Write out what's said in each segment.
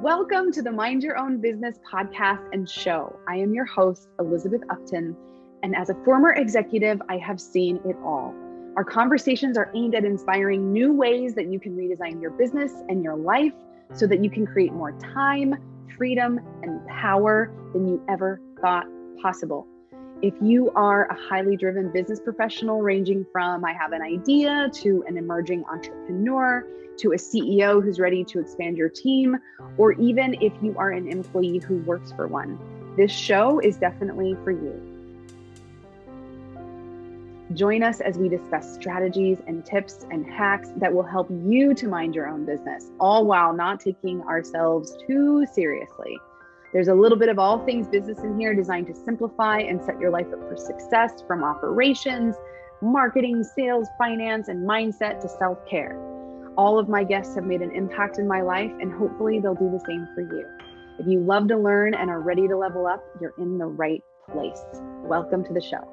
Welcome to the Mind Your Own Business podcast and show. I am your host, Elizabeth Upton, and as a former executive, I have seen it all. Our conversations are aimed at inspiring new ways that you can redesign your business and your life so that you can create more time, freedom, and power than you ever thought possible. If you are a highly driven business professional, ranging from I have an idea to an emerging entrepreneur to a CEO who's ready to expand your team, or even if you are an employee who works for one, this show is definitely for you. Join us as we discuss strategies and tips and hacks that will help you to mind your own business, all while not taking ourselves too seriously. There's a little bit of all things business in here, designed to simplify and set your life up for success, from operations, marketing, sales, finance, and mindset to self-care. All of my guests have made an impact in my life, and hopefully they'll do the same for you. If you love to learn and are ready to level up, you're in the right place. Welcome to the show.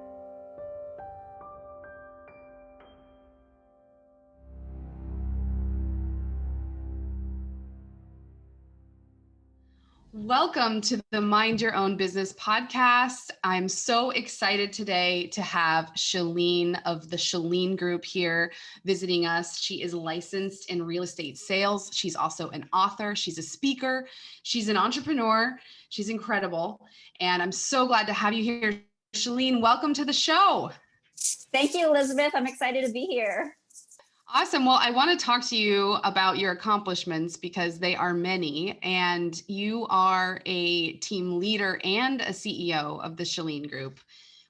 Welcome to the Mind Your Own Business podcast. I'm so excited today to have Shelene of the Shelene Group here visiting us. She is licensed in real estate sales. She's also an author. She's a speaker. She's an entrepreneur. She's incredible. And I'm so glad to have you here. Shelene, welcome to the show. Thank you, Elizabeth. I'm excited to be here. Awesome. Well, I want to talk to you about your accomplishments because they are many, and you are a team leader and a CEO of the Shelene Group,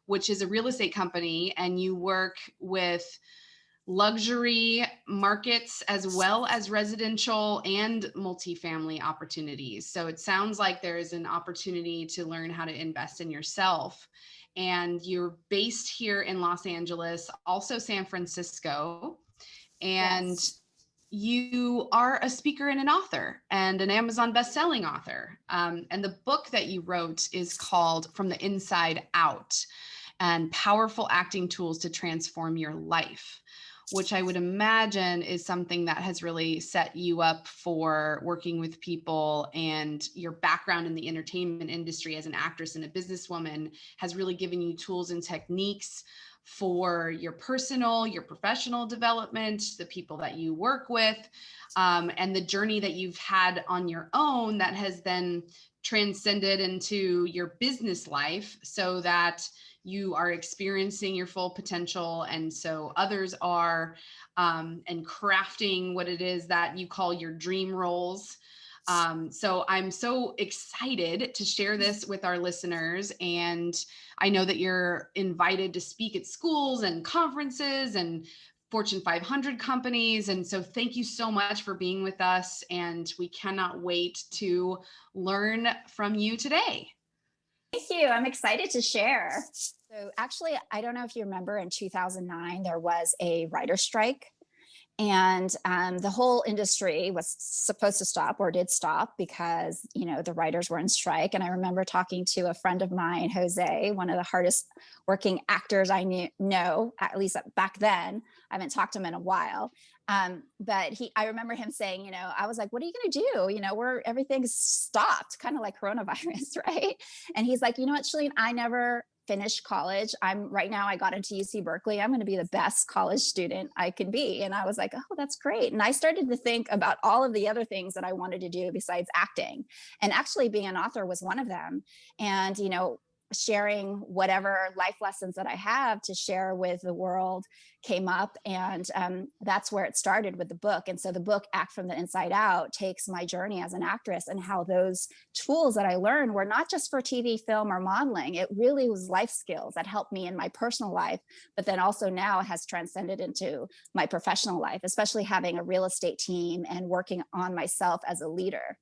which is a real estate company, and you work with luxury markets as well as residential and multifamily opportunities. So it sounds like there is an opportunity to learn how to invest in yourself. And you're based here in Los Angeles, also San Francisco. And yes, you are a speaker and an author and an Amazon best-selling author. And the book that you wrote is called From the Inside Out, and Powerful Acting Tools to Transform Your Life, which I would imagine is something that has really set you up for working with people, and your background in the entertainment industry as an actress and a businesswoman has really given you tools and techniques for your personal, your professional development, the people that you work with, and the journey that you've had on your own that has then transcended into your business life so that you are experiencing your full potential. And so others are, and crafting what it is that you call your dream roles. So I'm so excited to share this with our listeners. And I know that you're invited to speak at schools and conferences and Fortune 500 companies. And so thank you so much for being with us. And we cannot wait to learn from you today. Thank you. I'm excited to share. So actually, I don't know if you remember, in 2009, there was a writer's strike. And the whole industry was supposed to stop, or did stop, because, the writers were in strike. And I remember talking to a friend of mine, Jose, one of the hardest working actors I know, at least back then. I haven't talked to him in a while. But I remember him saying, I was like, what are you going to do? Everything's stopped, kind of like coronavirus, right? And he's like, you know what, Shelene, I never finished college. Right now I got into UC Berkeley. I'm going to be the best college student I can be. And I was like, oh, that's great. And I started to think about all of the other things that I wanted to do besides acting. And actually being an author was one of them. And, sharing whatever life lessons that I have to share with the world came up. And that's where it started with the book. And so the book, Act from the Inside Out, takes my journey as an actress and how those tools that I learned were not just for TV, film, or modeling. It really was life skills that helped me in my personal life, but then also now has transcended into my professional life, especially having a real estate team and working on myself as a leader.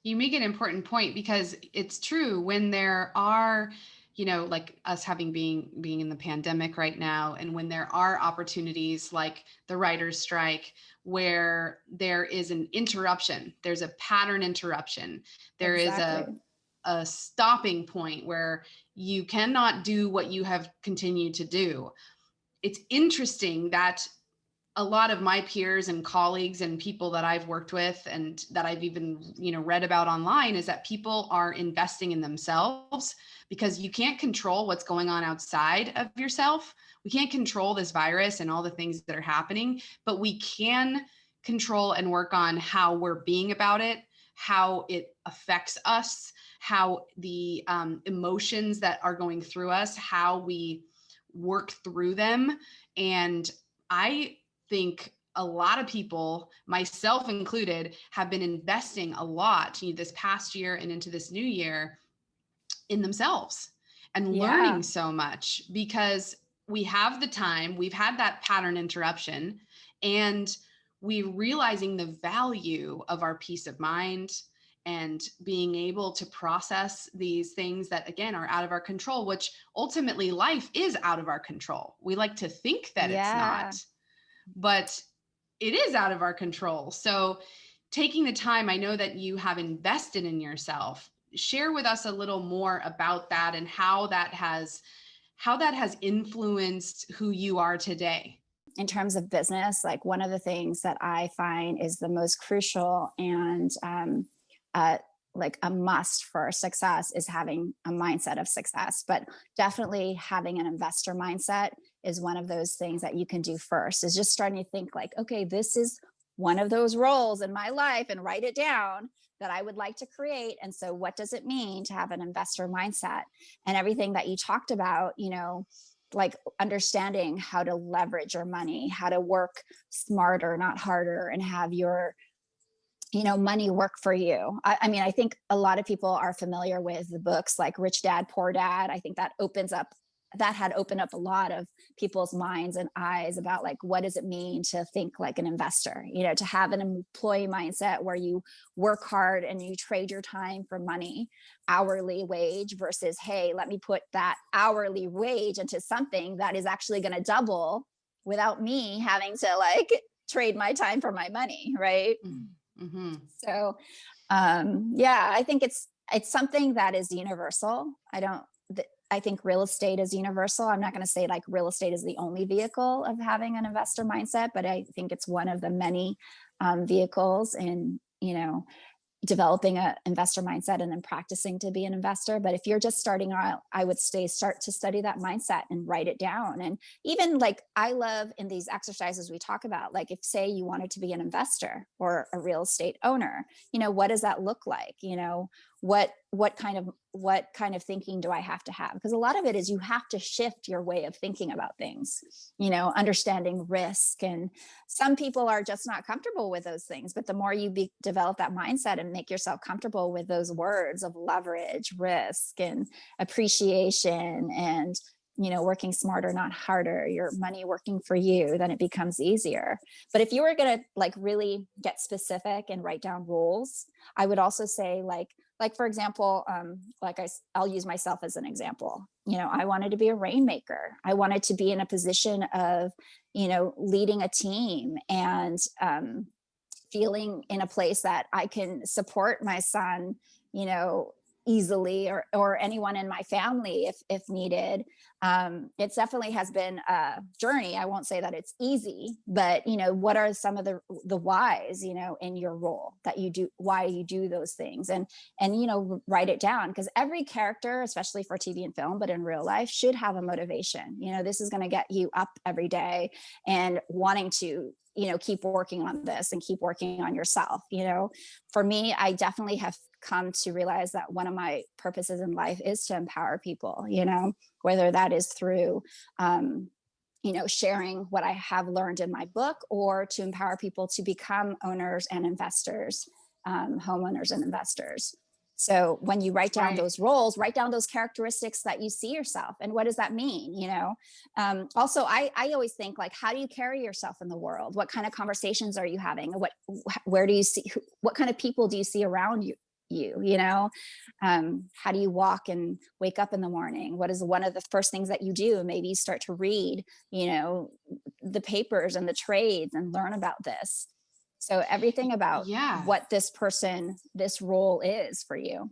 You make an important point, because it's true when there are, like us being in the pandemic right now, and when there are opportunities like the writer's strike, where there is an interruption, there's a pattern interruption, there Exactly. is a stopping point where you cannot do what you have continued to do. It's interesting that a lot of my peers and colleagues and people that I've worked with and that I've even, read about online is that people are investing in themselves because you can't control what's going on outside of yourself. We can't control this virus and all the things that are happening, but we can control and work on how we're being about it, how it affects us, how the emotions that are going through us, how we work through them. And I think a lot of people, myself included, have been investing a lot this past year and into this new year in themselves and learning so much because we have the time, we've had that pattern interruption, and we realizing the value of our peace of mind and being able to process these things that, again, are out of our control, which ultimately life is out of our control. We like to think that it's not, but it is out of our control. So taking the time, I know that you have invested in yourself. Share with us a little more about that and how that has influenced who you are today. In terms of business, like one of the things that I find is the most crucial and like a must for success is having a mindset of success. But definitely having an investor mindset is one of those things that you can do first, is just starting to think like, okay, this is one of those roles in my life, and write it down that I would like to create. And so what does it mean to have an investor mindset? And everything that you talked about, like understanding how to leverage your money, how to work smarter, not harder, and have your money work for you. I mean, I think a lot of people are familiar with the books like Rich Dad, Poor Dad. I think that had opened up a lot of people's minds and eyes about like, what does it mean to think like an investor, to have an employee mindset where you work hard and you trade your time for money, hourly wage versus, hey, let me put that hourly wage into something that is actually going to double without me having to like trade my time for my money. Right. Mm-hmm. So, I think it's something that is universal. I think real estate is universal. I'm not going to say like real estate is the only vehicle of having an investor mindset, but I think it's one of the many vehicles in, developing an investor mindset and then practicing to be an investor. But if you're just starting out, I would start to study that mindset and write it down. And even like, I love in these exercises we talk about, like if say you wanted to be an investor or a real estate owner, what does that look like? What kind of thinking do I have to have? Because a lot of it is you have to shift your way of thinking about things, understanding risk. And some people are just not comfortable with those things. But the more you develop that mindset and make yourself comfortable with those words of leverage, risk, and appreciation, and working smarter, not harder, your money working for you, then it becomes easier. But if you were going to like really get specific and write down rules, I would also say like for example, I'll use myself as an example. I wanted to be a rainmaker. I wanted to be in a position of, leading a team and feeling in a place that I can support my son, easily, or anyone in my family if needed. It definitely has been a journey. I won't say that it's easy, but what are some of the whys, in your role that you do, why you do those things, and write it down, because every character, especially for TV and film, but in real life, should have a motivation. This is going to get you up every day and wanting to keep working on this and keep working on yourself. For me, I definitely have come to realize that one of my purposes in life is to empower people, whether that is through, sharing what I have learned in my book, or to empower people to become owners and investors, homeowners and investors. So when you write down those roles, write down those characteristics that you see yourself. And what does that mean? Also, I always think like, how do you carry yourself in the world? What kind of conversations are you having? Where do you see, what kind of people do you see around you? How do you walk and wake up in the morning? What is one of the first things that you do? Maybe you start to read, the papers and the trades and learn about this. So everything about what this role is for you.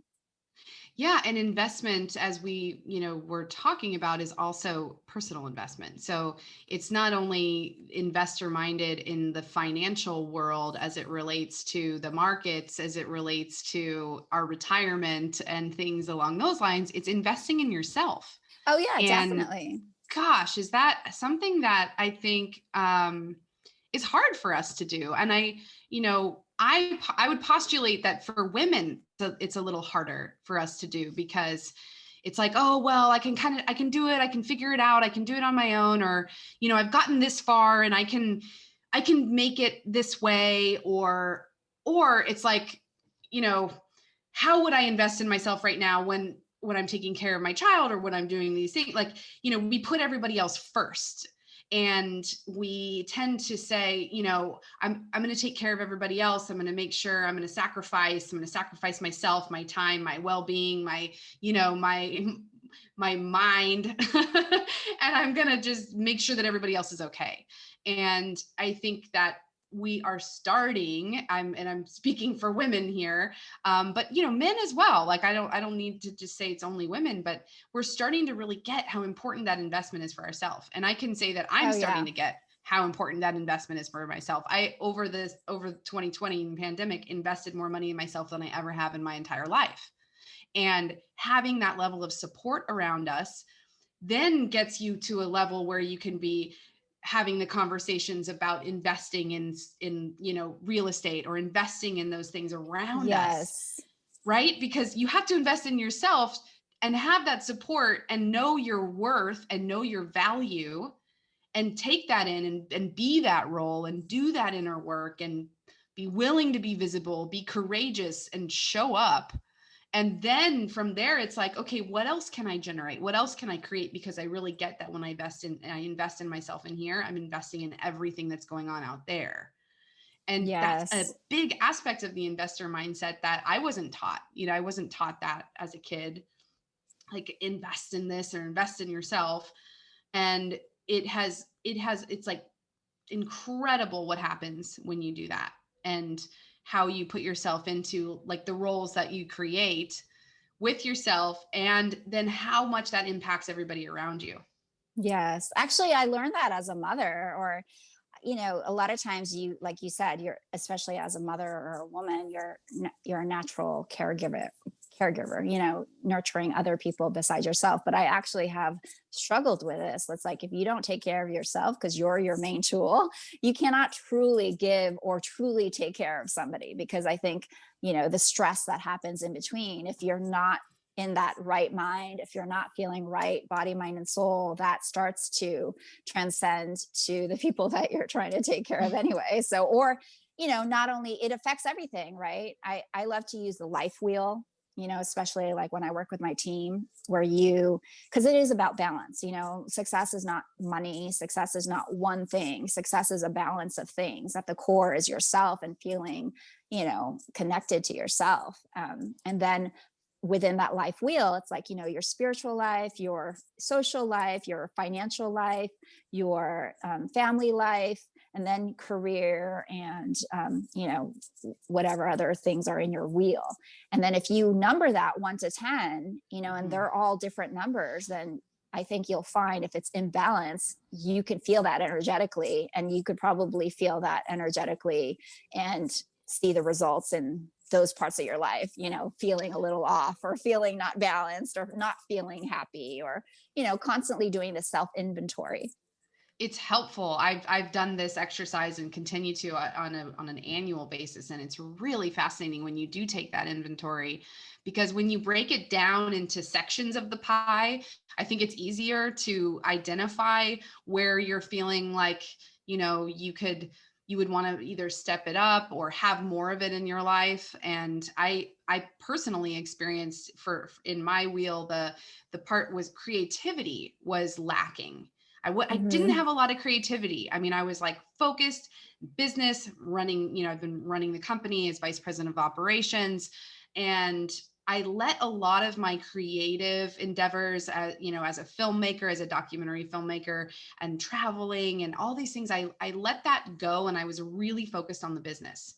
Yeah, and investment, as we, we're talking about, is also personal investment. So it's not only investor minded in the financial world as it relates to the markets, as it relates to our retirement and things along those lines. It's investing in yourself. Oh yeah, And definitely. gosh, is that something that I think is hard for us to do? And I would postulate that for women, it's a little harder for us to do, because it's like, oh, well, I can do it. I can figure it out. I can do it on my own, or, I've gotten this far and I can make it this way, or it's like, how would I invest in myself right now when I'm taking care of my child, or when I'm doing these things? Like, we put everybody else first. And we tend to say, I'm going to take care of everybody else. I'm going to make sure I'm going to sacrifice myself, my time, my well-being, my mind. And I'm going to just make sure that everybody else is okay. And I think that we are starting, I'm speaking for women here, but men as well. Like, I don't need to just say it's only women, but we're starting to really get how important that investment is for ourselves. And I can say that I'm starting to get how important that investment is for myself. I, over 2020 pandemic, invested more money in myself than I ever have in my entire life. And having that level of support around us then gets you to a level where you can be having the conversations about investing in real estate, or investing in those things around us, right? Because you have to invest in yourself and have that support and know your worth and know your value, and take that in and be that role and do that inner work and be willing to be visible, be courageous and show up. And then from there, it's like, okay, what else can I generate? What else can I create? Because I really get that when I invest in myself in here, I'm investing in everything that's going on out there. And that's a big aspect of the investor mindset that I wasn't taught. I wasn't taught that as a kid, like, invest in this or invest in yourself. And it's like incredible what happens when you do that, and how you put yourself into, like, the roles that you create with yourself, and then how much that impacts everybody around you. Yes. Actually, I learned that as a mother, or, a lot of times like you said, you're, especially as a mother or a woman, you're a natural caregiver, nurturing other people besides yourself. But I actually have struggled with this. It's like, if you don't take care of yourself, because you're your main tool, you cannot truly give or truly take care of somebody. Because I think, the stress that happens in between, if you're not in that right mind, if you're not feeling right, body, mind, and soul, that starts to transcend to the people that you're trying to take care of anyway. So, or, not only it affects everything, right? I love to use the life wheel, especially like when I work with my team, because it is about balance. Success is not money. Success is not one thing. Success is a balance of things. At the core is yourself and feeling, connected to yourself. And then within that life wheel, it's like, your spiritual life, your social life, your financial life, your family life, and then career, and, whatever other things are in your wheel. And then if you number that 1 to 10, and they're all different numbers, then I think you'll find if it's in balance, you can feel that energetically, and you could probably feel that energetically and see the results in those parts of your life, feeling a little off, or feeling not balanced, or not feeling happy, or, constantly doing the self inventory. It's helpful. I've done this exercise and continue to on an annual basis. And it's really fascinating when you do take that inventory, because when you break it down into sections of the pie, I think it's easier to identify where you're feeling like, you would want to either step it up or have more of it in your life. And I personally experienced in my wheel, the part was creativity was lacking. I didn't have a lot of creativity. I mean, I was like focused business running, I've been running the company as vice president of operations, and I let a lot of my creative endeavors, as a filmmaker, as a documentary filmmaker, and traveling and all these things, I let that go. And I was really focused on the business.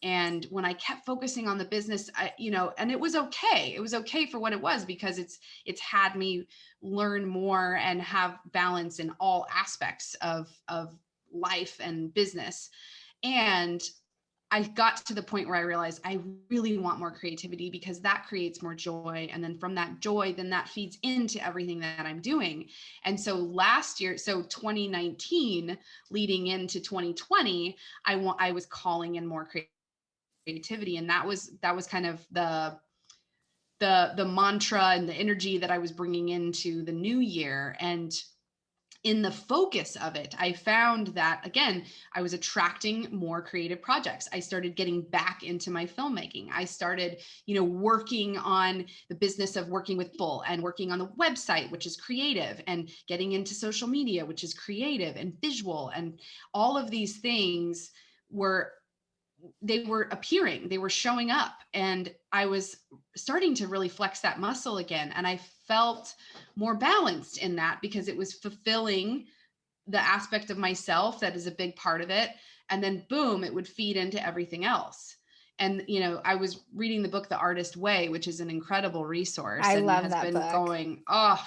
And when I kept focusing on the business, and it was okay. It was okay for what it was, because it's had me learn more and have balance in all aspects of life and business. And I got to the point where I realized I really want more creativity, because that creates more joy. And then from that joy, then that feeds into everything that I'm doing. And so last year, so 2019 leading into 2020, I was calling in more creativity. And that was kind of the mantra and the energy that I was bringing into the new year. And in the focus of it, I found that, again, I was attracting more creative projects. I started getting back into my filmmaking. I started, working on the business of working with people, and working on the website, which is creative, and getting into social media, which is creative and visual. And all of these things were appearing, they were showing up, and I was starting to really flex that muscle again. And I felt more balanced in that, because it was fulfilling the aspect of myself that is a big part of it. And then boom, it would feed into everything else. And, I was reading the book, The Artist Way, which is an incredible resource. I and love has that been book. going,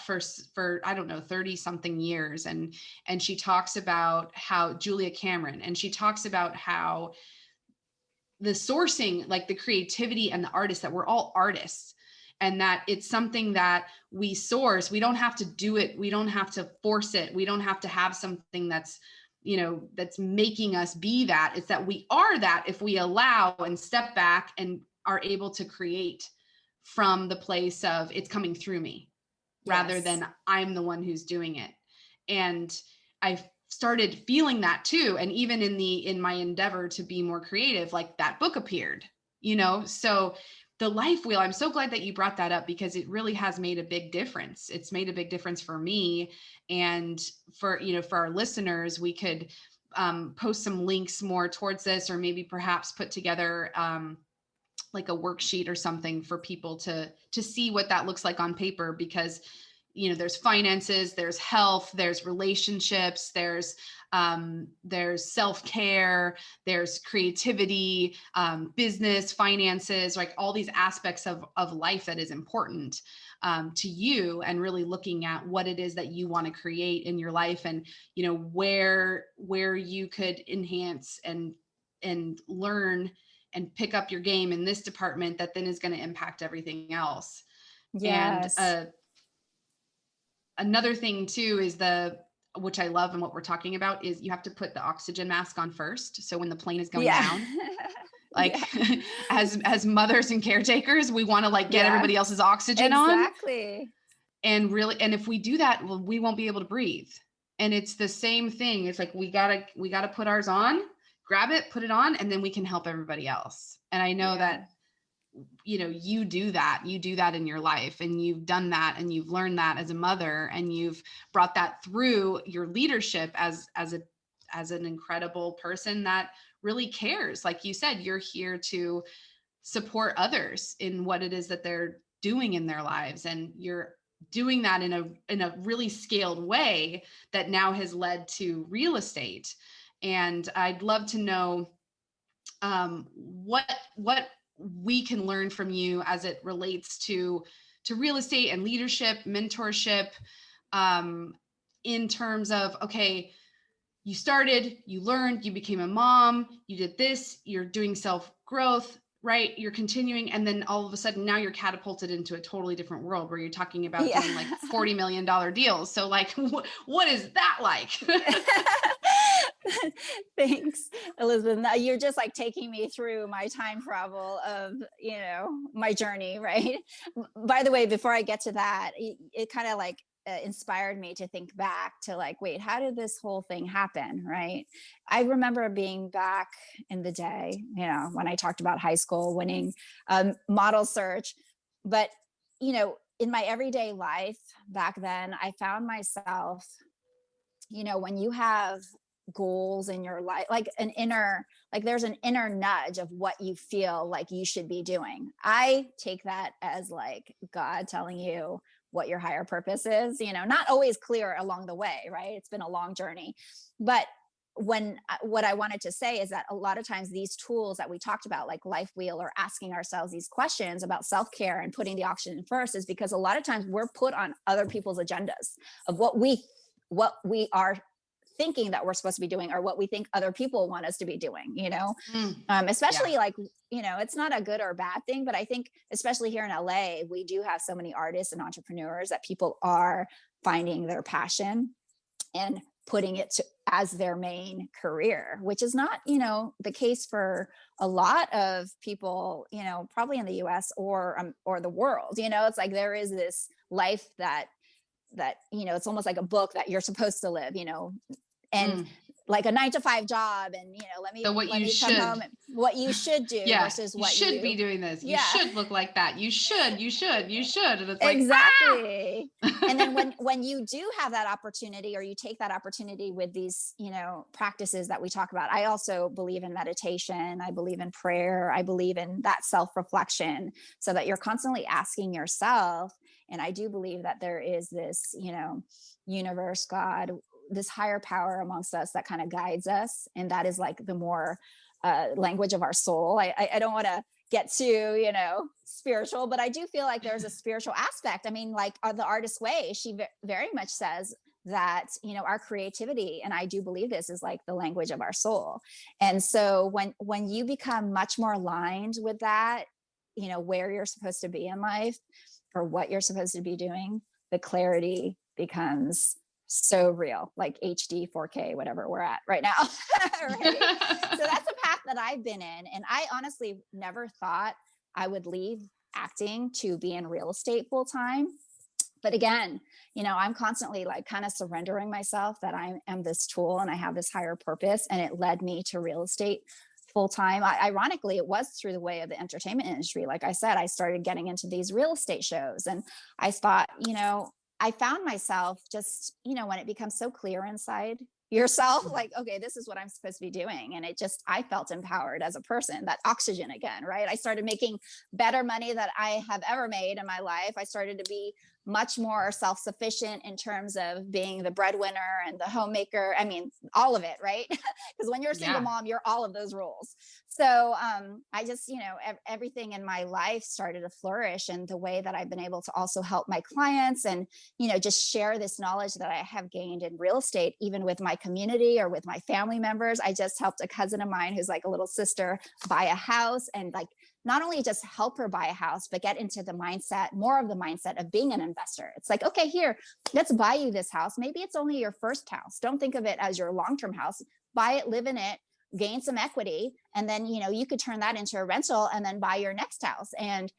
for, I don't know, 30 something years. And she talks about how Julia Cameron, and she talks about how the sourcing, like the creativity and the artists, that we're all artists, and that it's something that we source. We don't have to do it. We don't have to force it. We don't have to have something that's, that's making us be that. It's that we are that if we allow and step back and are able to create from the place of it's coming through me, rather than I'm the one who's doing it. And I started feeling that too. And even in my endeavor to be more creative, like that book appeared, so the life wheel, I'm so glad that you brought that up, because it really has made a big difference. It's made a big difference for me. And for our listeners, we could post some links more towards this, or maybe perhaps put together like a worksheet or something for people to see what that looks like on paper, because there's finances, there's health, there's relationships, there's self-care, there's creativity, business, finances, like all these aspects of life that is important to you, and really looking at what it is that you want to create in your life, and where you could enhance and learn and pick up your game in this department that then is going to impact everything else. Yes. And another thing too is which I love, and what we're talking about is you have to put the oxygen mask on first. So when the plane is going down, like as mothers and caretakers, we want to get everybody else's oxygen on. Exactly. And if we do that, well, we won't be able to breathe. And it's the same thing. It's like, we gotta put ours on, grab it, put it on, and then we can help everybody else. And I know that you do that in your life, and you've done that, and you've learned that as a mother, and you've brought that through your leadership as an incredible person that really cares. Like you said, you're here to support others in what it is that they're doing in their lives, and you're doing that in a really scaled way that now has led to real estate. And I'd love to know what we can learn from you as it relates to real estate and leadership, mentorship, in terms of, okay, you started, you learned, you became a mom, you did this, you're doing self-growth, right? You're continuing. And then all of a sudden now you're catapulted into a totally different world where you're talking about doing like $40 million deals. So like, what is that like? Thanks, Elizabeth. Now you're just like taking me through my time travel of, my journey, right? By the way, before I get to that, it kind of like inspired me to think back to like, wait, how did this whole thing happen? Right. I remember being back in the day, when I talked about high school, winning model search, but, in my everyday life back then, I found myself, when you have goals in your life, like there's an inner nudge of what you feel like you should be doing. I take that as like God telling you what your higher purpose is, not always clear along the way, right? It's been a long journey, but what I wanted to say is that a lot of times these tools that we talked about, like Life Wheel or asking ourselves these questions about self-care and putting the oxygen first, is because a lot of times we're put on other people's agendas of what we are thinking that we're supposed to be doing, or what we think other people want us to be doing, especially Yeah. like, it's not a good or bad thing, but I think especially here in LA, we do have so many artists and entrepreneurs that people are finding their passion and putting it as their main career, which is not, the case for a lot of people, probably in the US or the world. It's like there is this life that it's almost like a book that you're supposed to live, and like a 9 to 5 job, and So what let you me should, come home and what you should do versus you what should be doing this. You Yeah. should look like that. You should. And it's like, Exactly. And then when you do have that opportunity, or you take that opportunity with these, practices that we talk about, I also believe in meditation. I believe in prayer. I believe in that self-reflection, so that you're constantly asking yourself. And I do believe that there is this, universe, God, this higher power amongst us that kind of guides us. And that is like the more language of our soul. I don't want to get too, spiritual, but I do feel like there's a spiritual aspect. I mean, like the Artist's Way, she very much says that, our creativity, and I do believe this, is like the language of our soul. And so when you become much more aligned with that, where you're supposed to be in life or what you're supposed to be doing, the clarity becomes so real, like HD 4K, whatever we're at right now. Right? So that's a path that I've been in. And I honestly never thought I would leave acting to be in real estate full time. But again, I'm constantly like kind of surrendering myself that I am this tool and I have this higher purpose. And it led me to real estate full time. Ironically, it was through the way of the entertainment industry. Like I said, I started getting into these real estate shows, and I thought, I found myself just, when it becomes so clear inside yourself, like, okay, this is what I'm supposed to be doing. And I felt empowered as a person, that oxygen again, right? I started making better money than I have ever made in my life. I started to be much more self-sufficient in terms of being the breadwinner and the homemaker. I mean, all of it, right? Because when you're a single mom, you're all of those roles. So I just, everything in my life started to flourish, and the way that I've been able to also help my clients and, just share this knowledge that I have gained in real estate, even with my community or with my family members. I just helped a cousin of mine who's like a little sister buy a house, and like, not only just help her buy a house, but get into the mindset, more of the mindset of being an investor. It's like, okay, here, let's buy you this house. Maybe it's only your first house. Don't think of it as your long-term house. Buy it, live in it, gain some equity. And then, you could turn that into a rental and then buy your next house and,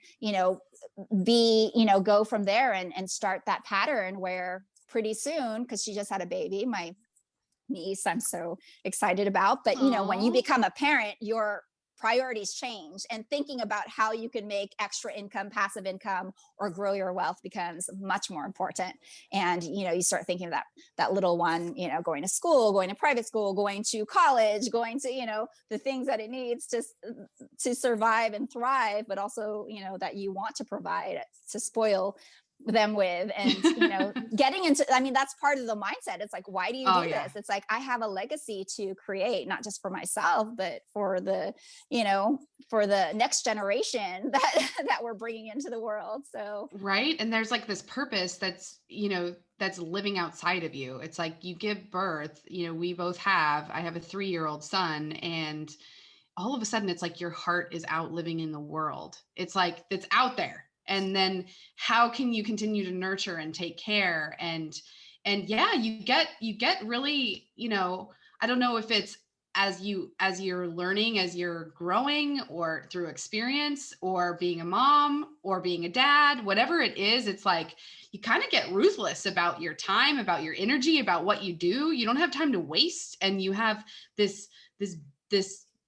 go from there and start that pattern where pretty soon, because she just had a baby, my niece, I'm so excited about. But, when you become a parent, your priorities change, and thinking about how you can make extra income, passive income, or grow your wealth becomes much more important. And, you start thinking of that little one, going to school, going to private school, going to college, going to, the things that it needs to survive and thrive, but also, that you want to provide to spoil them with. And getting into, that's part of the mindset. It's like, why do you do this? It's like, I have a legacy to create, not just for myself, but for the next generation that we're bringing into the world. So right. And there's like this purpose that's living outside of you. It's like you give birth, we both have, I have a 3-year-old son, and all of a sudden it's like your heart is out living in the world. It's like, it's out there. And then how can you continue to nurture and take care? And yeah, you get really, I don't know if it's as you're learning, as you're growing, or through experience, or being a mom, or being a dad, whatever it is, it's like you kind of get ruthless about your time, about your energy, about what you do. You don't have time to waste. And you have this,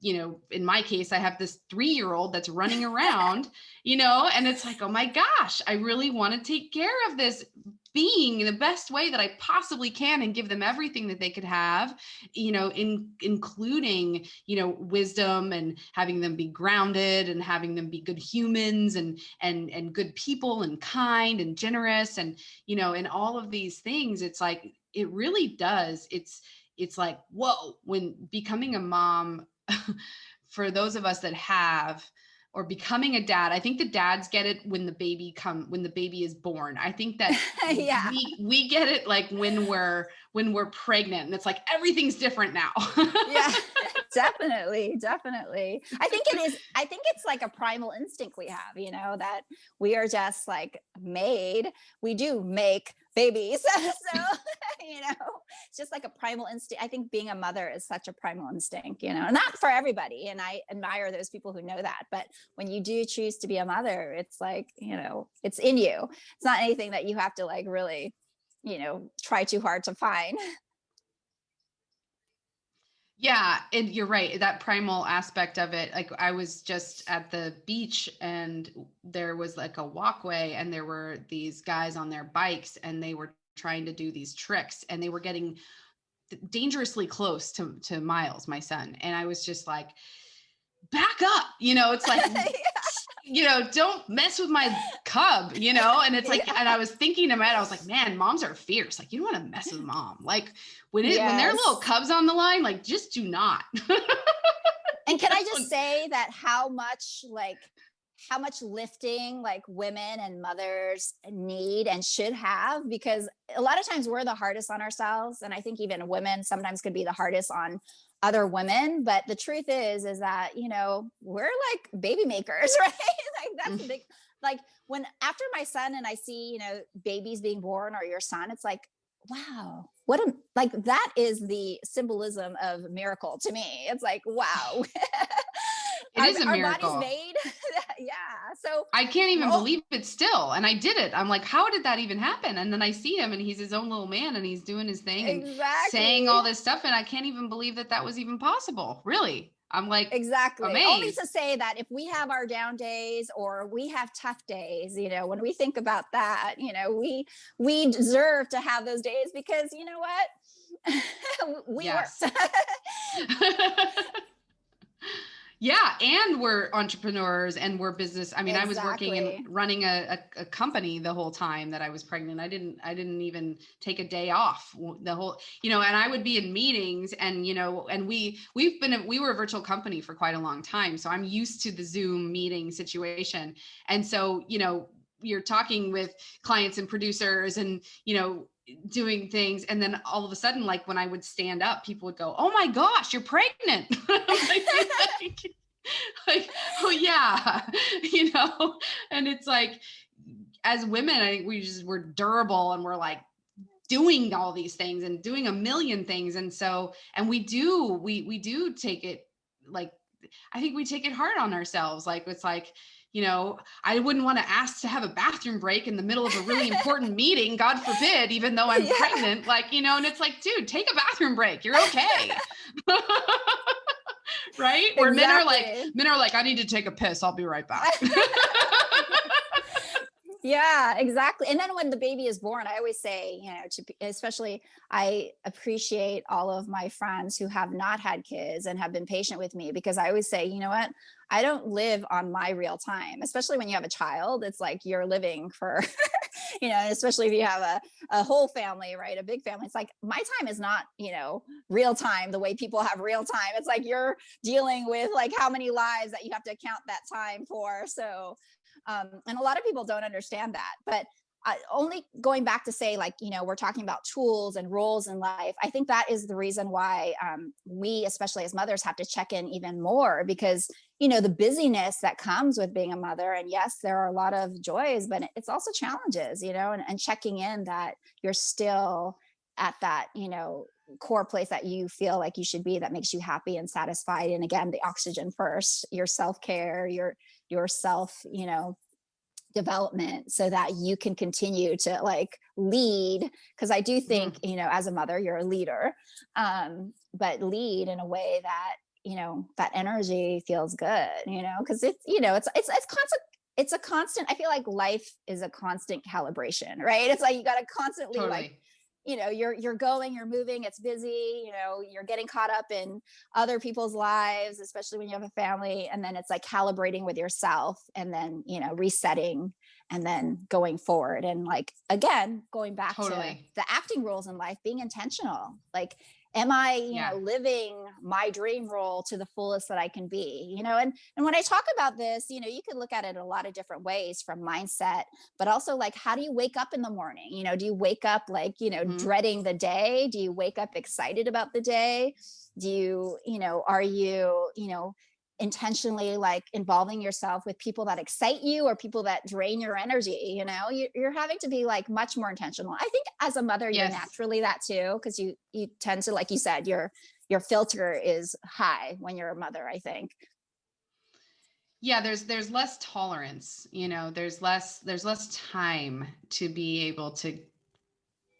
in my case, I have this 3-year-old that's running around, and it's like, oh my gosh, I really want to take care of this being in the best way that I possibly can and give them everything that they could have, including, wisdom, and having them be grounded, and having them be good humans, and good people, and kind and generous, and, and all of these things. It's like, it really does. it's like, whoa, when becoming a mom, for those of us that have, or becoming a dad, I think the dads get it when the baby is born. I think that Yeah. we get it like when we're pregnant, and it's like everything's different now. Yeah, definitely. I think it's like a primal instinct we have, that we are just like made, we do make babies. So, it's just like a primal instinct. I think being a mother is such a primal instinct, not for everybody. And I admire those people who know that. But when you do choose to be a mother, it's like, it's in you. It's not anything that you have to like really, try too hard to find. Yeah, and you're right. That primal aspect of it. Like I was just at the beach and there was like a walkway and there were these guys on their bikes and they were trying to do these tricks and they were getting dangerously close to Miles, my son. And I was just like, back up, it's like, don't mess with my cub, and it's like, and I was thinking about it, I was like, man, moms are fierce. Like, you don't want to mess with mom. Like when they're little cubs on the line, like just do not. And can I just say that how much lifting like women and mothers need and should have, because a lot of times we're the hardest on ourselves. And I think even women sometimes could be the hardest on other women. But the truth is that, we're like baby makers, right? Like that's the big, like when after my son and I see, babies being born or your son, it's like, wow, like that is the symbolism of miracle to me. It's like, wow. It is a miracle. Our body's made. Yeah. So I can't even believe it still. And I did it. I'm like, how did that even happen? And then I see him and he's his own little man and he's doing his thing and saying all this stuff. And I can't even believe that was even possible. Really. I'm like, exactly. amazed. Only to say that if we have our down days or we have tough days, when we think about that, we deserve to have those days because you know what? We worked. Yeah. And we're entrepreneurs and we're business. I mean, I was working and running a company the whole time that I was pregnant. I didn't even take a day off the whole, and I would be in meetings and, and we were a virtual company for quite a long time. So I'm used to the Zoom meeting situation. And so, you're talking with clients and producers and, doing things. And then all of a sudden, like when I would stand up, people would go, "Oh my gosh, you're pregnant." like, oh yeah, and it's like, as women, I think we're durable and we're like doing all these things and doing a million things. And so, and we do take it, like, I think we take it hard on ourselves. Like, it's like, I wouldn't want to ask to have a bathroom break in the middle of a really important meeting, God forbid, even though I'm pregnant, like, and it's like, dude, take a bathroom break. You're okay. Right? Where men are like, I need to take a piss. I'll be right back. Yeah, exactly. And then when the baby is born, I always say, especially I appreciate all of my friends who have not had kids and have been patient with me, because I always say, you know what? I don't live on my real time, especially when you have a child. It's like you're living for, especially if you have a whole family, right? A big family. It's like my time is not, real time the way people have real time. It's like you're dealing with like how many lives that you have to account that time for. So and a lot of people don't understand that, but only going back to say, like, we're talking about tools and roles in life. I think that is the reason why we, especially as mothers, have to check in even more, because, the busyness that comes with being a mother. And yes, there are a lot of joys, but it's also challenges, and checking in that you're still at that, core place that you feel like you should be, that makes you happy and satisfied. And again, the oxygen first, your self-care, your self, development, so that you can continue to like lead. Cause I do think, as a mother, you're a leader, but lead in a way that, that energy feels good, cause it's, it's constant. It's a constant, I feel like life is a constant calibration, right? It's like, you got to constantly like, you're going, you're moving, it's busy, you're getting caught up in other people's lives, especially when you have a family. And then it's like calibrating with yourself and then, resetting and then going forward. And like, again, going back to the acting rules in life, being intentional, like Am I, Yeah. living my dream role to the fullest that I can be, and when I talk about this, you can look at it a lot of different ways, from mindset, but also like, how do you wake up in the morning? Do you wake up like, Mhm. dreading the day? Do you wake up excited about the day? Do you, are you, intentionally like involving yourself with people that excite you or people that drain your energy? You're having to be like much more intentional. I think as a mother, you're Yes. naturally that too, because you tend to, like you said, your filter is high when you're a mother, I think. Yeah, there's less tolerance, there's less time to be able to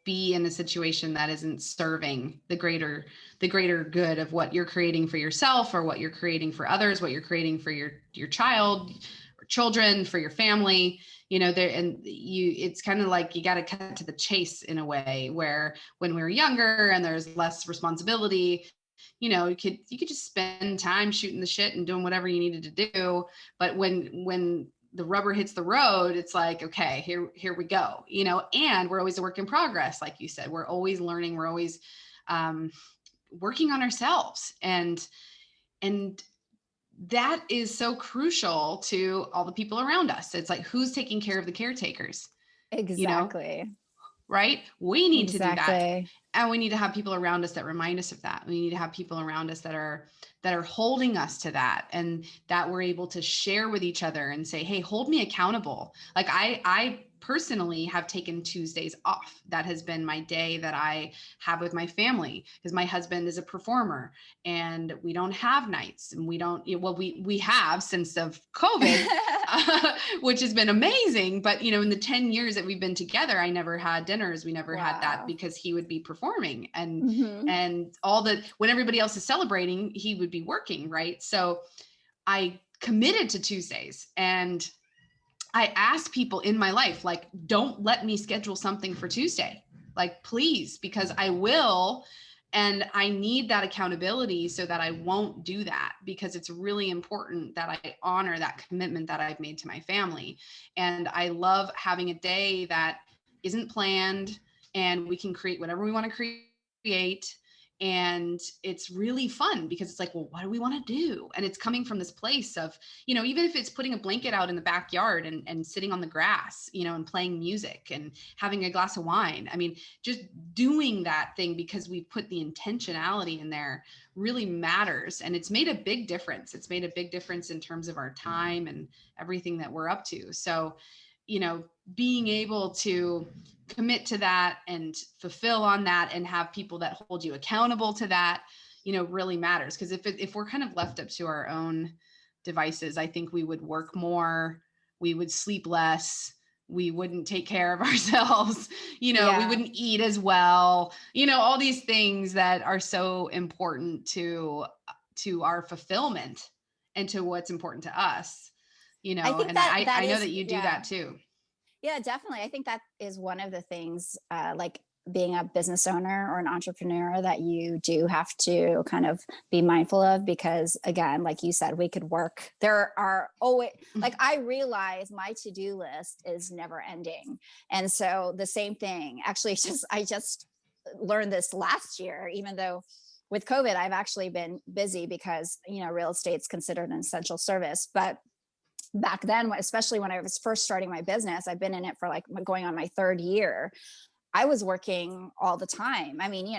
be in a situation that isn't serving the greater good of what you're creating for yourself, or what you're creating for others, what you're creating for your child or children, for your family. There, and it's kind of like you got to cut to the chase in a way, where when we were younger and there's less responsibility, you could just spend time shooting the shit and doing whatever you needed to do. But when the rubber hits the road, it's like, okay, here we go, and we're always a work in progress. Like you said, we're always learning, we're always working on ourselves. And that is so crucial to all the people around us. It's like, who's taking care of the caretakers, you know, Exactly. right? We need to do that. Exactly. And we need to have people around us that remind us of that. We need to have people around us that are holding us to that, and that we're able to share with each other and say, hey, hold me accountable. Like I personally have taken Tuesdays off. That has been my day that I have with my family, because my husband is a performer and we don't have nights, and we don't, well, we have since of COVID, which has been amazing. But, in the 10 years that we've been together, I never had dinners. We never had that, Wow. because he would be performing, and Hmm. when everybody else is celebrating, he would be working. Right. So I committed to Tuesdays, and I asked people in my life, like, don't let me schedule something for Tuesday, like, please, because I will. And I need that accountability so that I won't do that, because it's really important that I honor that commitment that I've made to my family. And I love having a day that isn't planned, and we can create whatever we want to create. And it's really fun, because it's like, well, what do we want to do? And it's coming from this place of, even if it's putting a blanket out in the backyard and sitting on the grass, and playing music and having a glass of wine. I mean, just doing that thing because we put the intentionality in there really matters. And it's made a big difference. It's made a big difference in terms of our time and everything that we're up to. So, being able to commit to that and fulfill on that, and have people that hold you accountable to that, really matters. Because if we're kind of left up to our own devices, I think we would work more, we would sleep less, we wouldn't take care of ourselves, we Yeah. wouldn't eat as well, all these things that are so important to our fulfillment and to what's important to us, I think and that I know is, that you do yeah. that too. Yeah, definitely. I think that is one of the things, like being a business owner or an entrepreneur, that you do have to kind of be mindful of, because again, like you said, we could work. There are always, like, I realize my to-do list is never ending. And so the same thing, actually, I just learned this last year, even though with COVID, I've actually been busy because, real estate's considered an essential service. But back then, especially when I was first starting my business, I've been in it for like going on my third year. I was working all the time. I mean,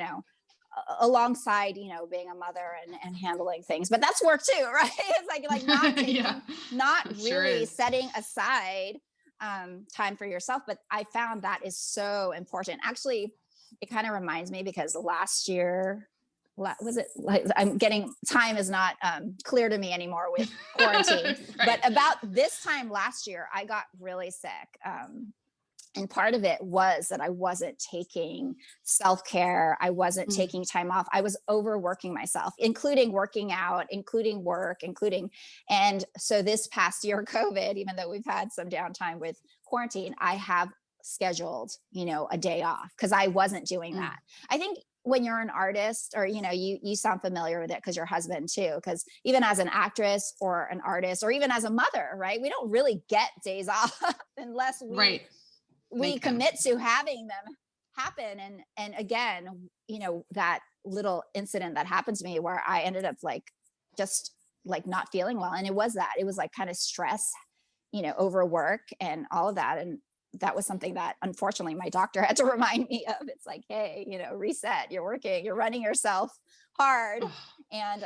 alongside, being a mother and handling things, but that's work too, right? It's like not Yeah, taking, not it sure really is. setting aside time for yourself. But I found that is so important. Actually, it kind of reminds me, because last year, was it like, I'm getting, time is not clear to me anymore with quarantine, but Right. about this time last year, I got really sick. And part of it was that I wasn't taking self-care. I wasn't Mm. taking time off. I was overworking myself, including working out, including work, and so this past year, COVID, even though we've had some downtime with quarantine, I have scheduled, a day off, because I wasn't doing Mm. that. I think when you're an artist, or, you sound familiar with it because your husband too, because even as an actress or an artist, or even as a mother, right, we don't really get days off unless we Right. we Make them. commit to having them happen. And again, that little incident that happened to me where I ended up like, just like not feeling well. And it was like kind of stress, overwork and all of that. And that was something that unfortunately my doctor had to remind me of. It's like, hey, reset, you're working, you're running yourself hard. And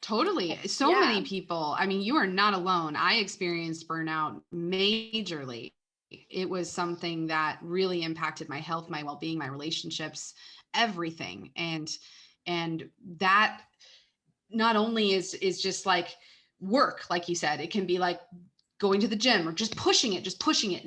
totally. So many people, I mean, you are not alone. I experienced burnout majorly. It was something that really impacted my health, my well-being, my relationships, everything. And that not only is just like work, like you said, it can be like going to the gym or just pushing it and pushing it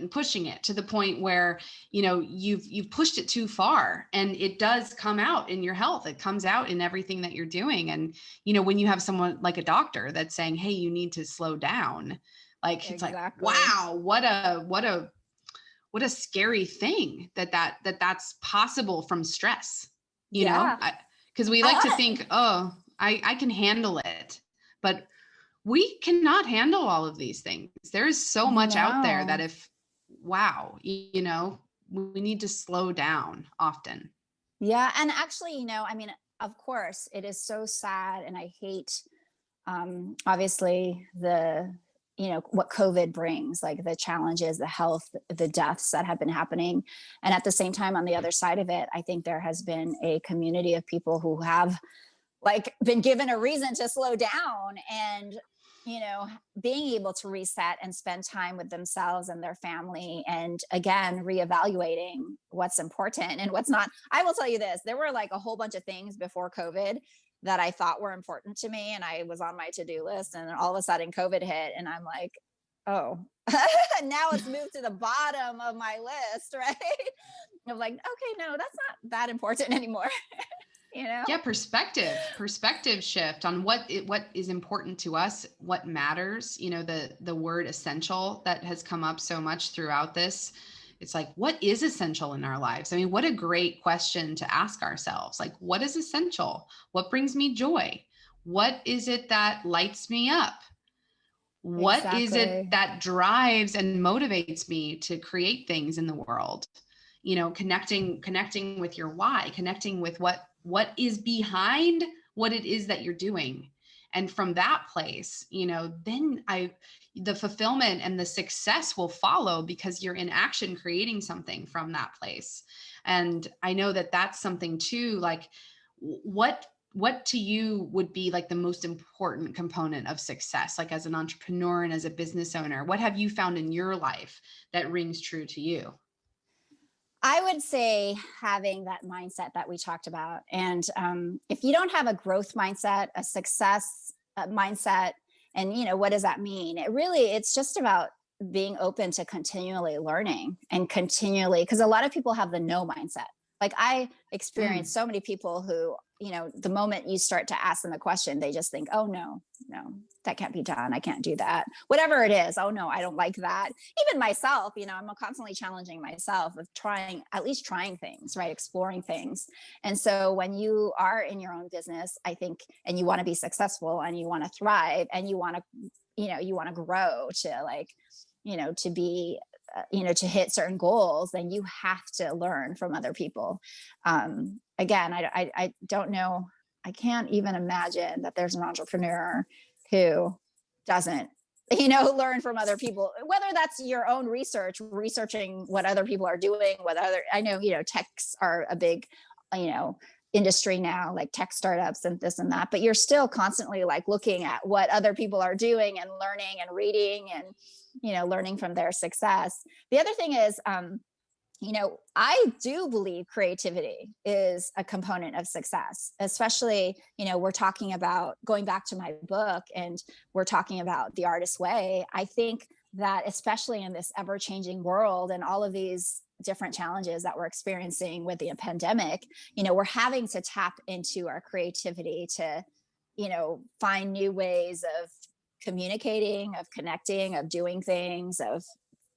and pushing it to the point where, you've pushed it too far, and it does come out in your health. It comes out in everything that you're doing. And, when you have someone like a doctor that's saying, hey, you need to slow down, like, it's like, wow, what a scary thing that's possible from stress, because we like to think, oh, I can handle it, but we cannot handle all of these things. There is so much out there that we need to slow down often. Yeah. And actually, I mean, of course it is so sad. And I hate, obviously what COVID brings, like the challenges, the health, the deaths that have been happening. And at the same time, on the other side of it, I think there has been a community of people who have like been given a reason to slow down and, being able to reset and spend time with themselves and their family. And again, reevaluating what's important and what's not. I will tell you this, there were like a whole bunch of things before COVID that I thought were important to me. And I was on my to-do list, and then all of a sudden COVID hit, and I'm like, oh, now it's moved to the bottom of my list, right? I'm like, okay, no, that's not that important anymore. Yeah. Perspective shift on what is important to us, what matters, the word essential that has come up so much throughout this. It's like, what is essential in our lives? I mean, what a great question to ask ourselves. Like, what is essential? What brings me joy? What is it that lights me up? What is it that drives and motivates me to create things in the world? Connecting with your why, connecting with what is behind what it is that you're doing. And from that place, then the fulfillment and the success will follow, because you're in action creating something from that place. And I know that that's something too, like what to you would be like the most important component of success, like as an entrepreneur and as a business owner? What have you found in your life that rings true to you? I would say having that mindset that we talked about. And if you don't have a growth mindset, a success mindset, and what does that mean? It's just about being open to continually learning and continually, because a lot of people have the no mindset. Like I experienced so many people who, the moment you start to ask them a question, they just think, oh, no, that can't be done. I can't do that. Whatever it is. Oh, no, I don't like that. Even myself, I'm constantly challenging myself of at least trying things, right? Exploring things. And so when you are in your own business, I think, and you want to be successful and you want to thrive and you want to grow to like, to be, to hit certain goals, then you have to learn from other people. Again, I don't know. I can't even imagine that there's an entrepreneur who doesn't, learn from other people, whether that's your own researching what other people are doing, I know, techs are a big, industry now, like tech startups and this and that, but you're still constantly like looking at what other people are doing and learning and reading and, learning from their success. The other thing is, I do believe creativity is a component of success, especially, we're talking about going back to my book and we're talking about the artist's way. I think that especially in this ever-changing world and all of these different challenges that we're experiencing with the pandemic, we're having to tap into our creativity to, find new ways of communicating, of connecting, of doing things, of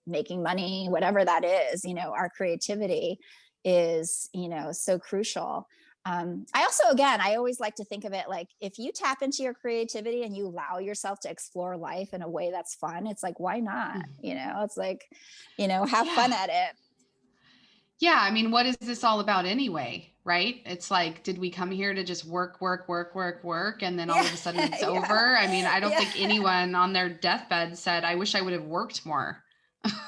making money, whatever that is. Our creativity is, so crucial. I always like to think of it like, if you tap into your creativity and you allow yourself to explore life in a way that's fun, it's like, why not? It's like, have fun at it. Yeah. I mean, what is this all about anyway? right? It's like, did we come here to just work, work, work, work, work, and then all Yeah. of a sudden it's Yeah. over? I mean, I don't Yeah. think anyone on their deathbed said, I wish I would have worked more.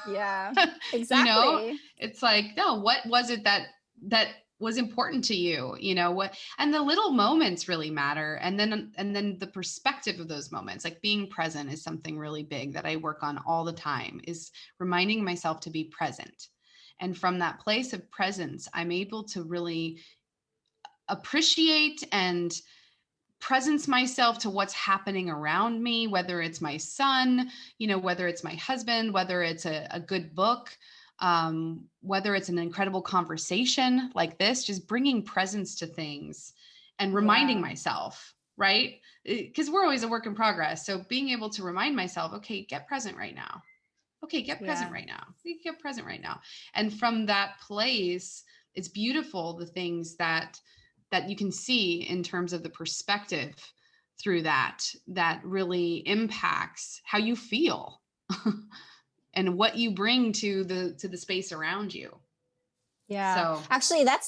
Yeah, You know, exactly. it's like, no, what was it that was important to you? You know, what, and the little moments really matter. And then the perspective of those moments, like being present, is something really big that I work on all the time, is reminding myself to be present. And from that place of presence, I'm able to really appreciate and presence myself to what's happening around me, whether it's my son, you know, whether it's my husband, whether it's a good book, whether it's an incredible conversation like this, just bringing presence to things and reminding Yeah. myself, right? Because we're always a work in progress. So being able to remind myself, okay, get present right now. Okay, get present Yeah. right now. Get present right now. And from that place, it's beautiful, the things that you can see in terms of the perspective through that really impacts how you feel and what you bring to the space around you. Yeah. So Actually, that,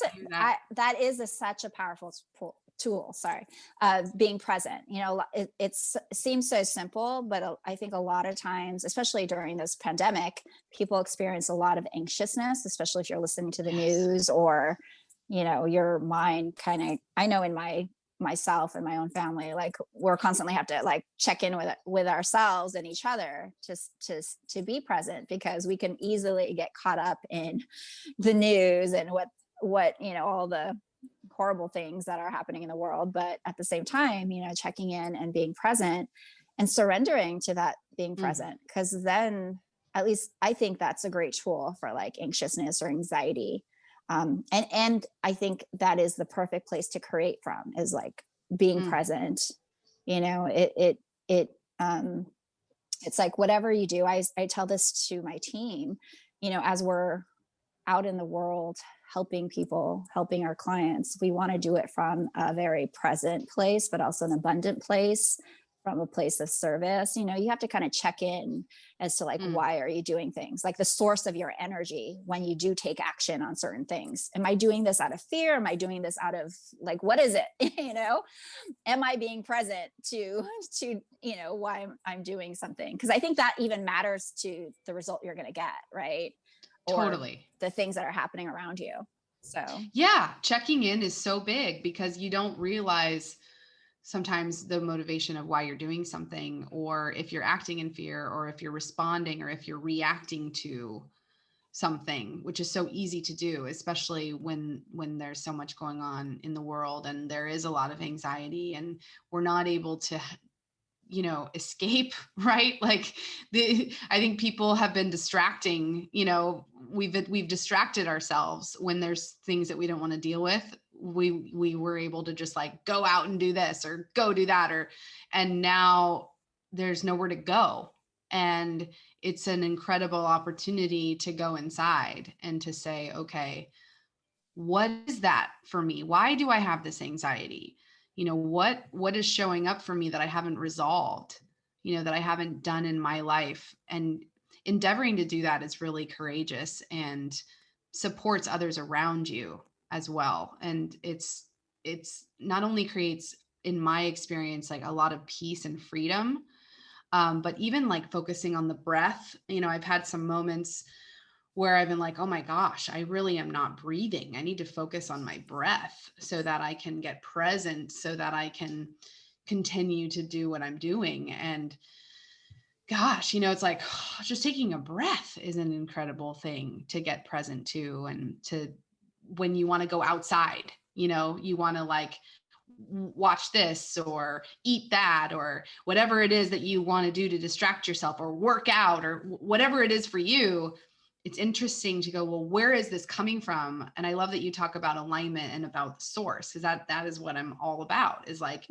that is such a powerful tool. Sorry, being present. You know, it seems so simple, but I think a lot of times, especially during this pandemic, people experience a lot of anxiousness, especially if you're listening to the yes. news, or, you know, your mind kind of. I know in myself and my own family, like, we're constantly have to like check in with ourselves and each other, just to be present, because we can easily get caught up in the news and what you know, all the horrible things that are happening in the world. But at the same time, you know, checking in and being present and surrendering to that being present, because then, at least I think that's a great tool for like anxiousness or anxiety. And I think that is the perfect place to create from, is like being present. You know, it's like, whatever you do, I tell this to my team, you know, as we're out in the world helping people, helping our clients, we want to do it from a very present place, but also an abundant place, from a place of service. You know, you have to kind of check in as to like, why are you doing things, like the source of your energy when you do take action on certain things. Am I doing this out of fear? Am I doing this out of like, what is it? You know, am I being present to you know, why I'm doing something? Because I think that even matters to the result you're going to get, right? Or Totally. the things that are happening around you. So Yeah, checking in is so big, because you don't realize sometimes the motivation of why you're doing something, or if you're acting in fear, or if you're responding, or if you're reacting to something, which is so easy to do, especially when there's so much going on in the world and there is a lot of anxiety and we're not able to, you know, escape, right? Like I think people have been distracting, you know, we've distracted ourselves when there's things that we don't want to deal with. We were able to just like go out and do this or go do that, and now there's nowhere to go. And it's an incredible opportunity to go inside and to say, okay, what is that for me? Why do I have this anxiety? You know, what is showing up for me that I haven't resolved, you know, that I haven't done in my life? And endeavoring to do that is really courageous and supports others around you as well. And it's not only creates, in my experience, like a lot of peace and freedom, but even like focusing on the breath. You know, I've had some moments where I've been like, oh my gosh, I really am not breathing. I need to focus on my breath so that I can get present, so that I can continue to do what I'm doing. And gosh, you know, it's like just taking a breath is an incredible thing to get present to. And to, when you want to go outside, you know, you want to like watch this or eat that or whatever it is that you want to do to distract yourself, or work out, or whatever it is for you. It's interesting to go, well, where is this coming from? And I love that you talk about alignment and about the source, because that is what I'm all about, is like,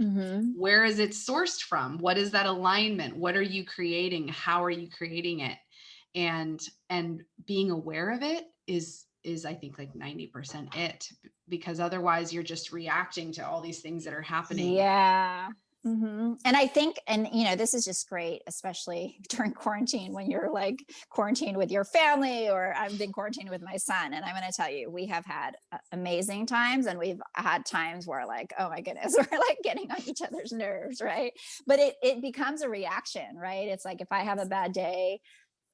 where is it sourced from? What is that alignment? What are you creating? How are you creating it? And being aware of it is I think like 90% it, because otherwise you're just reacting to all these things that are happening. yeah. And I think, and this is just great, especially during quarantine, when you're like quarantined with your family, or I've been quarantined with my son. And I'm going to tell you, we have had amazing times, and we've had times where like, oh my goodness, we're like getting on each other's nerves. Right. But it becomes a reaction, right? It's like, if I have a bad day,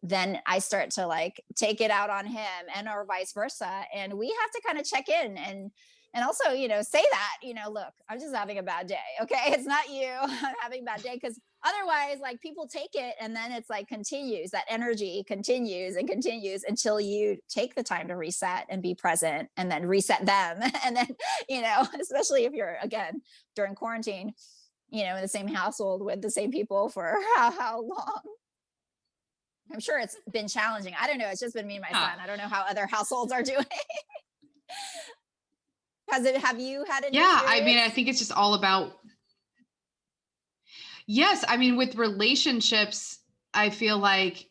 then I start to like take it out on him, and or vice versa. And we have to kind of check in and also, say that, look, I'm just having a bad day. Okay. It's not you. I'm having a bad day. Cause otherwise, like, people take it, and then it's like continues, that energy continues and continues until you take the time to reset and be present, and then reset them. And then, especially if you're, again, during quarantine, in the same household with the same people for how long. I'm sure it's been challenging. I don't know. It's just been me and my son. I don't know how other households are doing. Have you had an Yeah, experience? I mean, I think it's just all about, yes. I mean, with relationships, I feel like,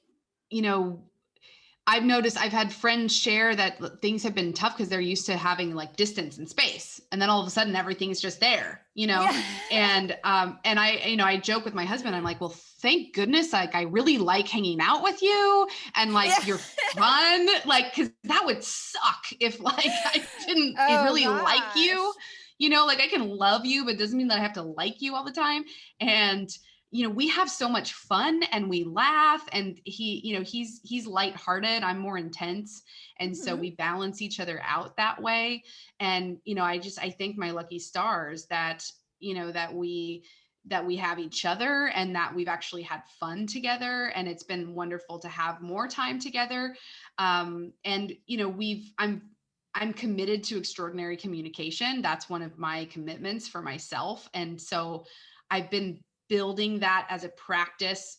I've noticed, I've had friends share that things have been tough because they're used to having like distance and space. And then all of a sudden everything's just there, Yeah. and I joke with my husband, I'm like, well, thank goodness. Like, I really like hanging out with you, and like, you're fun. Like, cause that would suck if like, I didn't really like you, like, I can love you, but it doesn't mean that I have to like you all the time. And we have so much fun, and we laugh, and he's lighthearted. I'm more intense. And so we balance each other out that way. And, I thank my lucky stars that, that we have each other, and that we've actually had fun together. And it's been wonderful to have more time together. And, I'm committed to extraordinary communication. That's one of my commitments for myself. And so I've been building that as a practice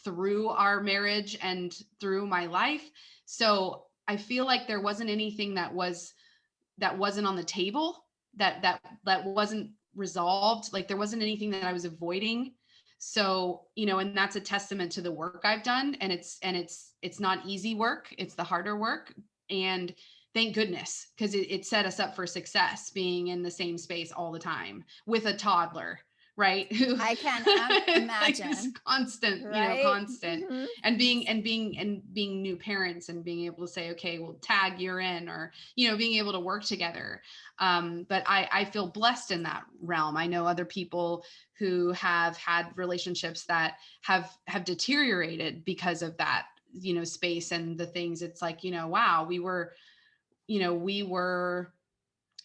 through our marriage and through my life. So I feel like there wasn't anything that wasn't on the table, that wasn't resolved. Like, there wasn't anything that I was avoiding. So, and that's a testament to the work I've done. And it's not easy work. It's the harder work. And thank goodness, because it set us up for success, being in the same space all the time with a toddler. Right. Who I can imagine. Like, constant, right? Constant. And being new parents, and being able to say, okay, well, tag, you're in, or, being able to work together. But I feel blessed in that realm. I know other people who have had relationships that have deteriorated because of that, space and the things. It's like, wow, we were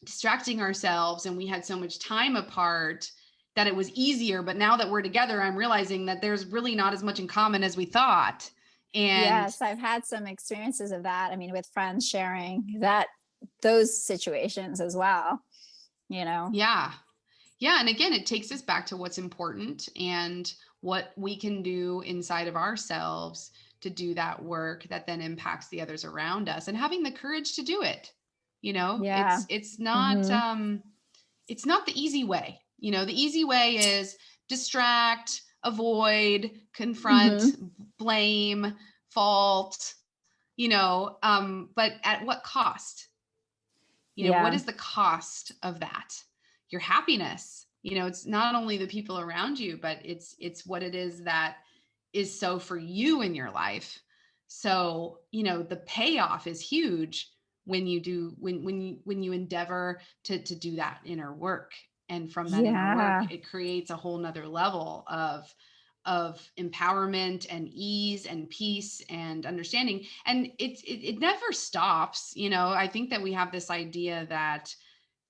distracting ourselves, and we had so much time apart that it was easier. But now that we're together, I'm realizing that there's really not as much in common as we thought. And yes, I've had some experiences of that. I mean, with friends sharing those situations as well, Yeah. And again, it takes us back to what's important and what we can do inside of ourselves to do that work that then impacts the others around us, and having the courage to do it. Yeah. It's not, it's not the easy way. The easy way is distract, avoid, confront, blame, fault, but at what cost? What is the cost of that? Your happiness. It's not only the people around you, but it's what it is that is so for you in your life. So, the payoff is huge when you do, when you endeavor to do that inner work. And from that inner work, it creates a whole nother level of empowerment and ease and peace and understanding. And it never stops. I think that we have this idea that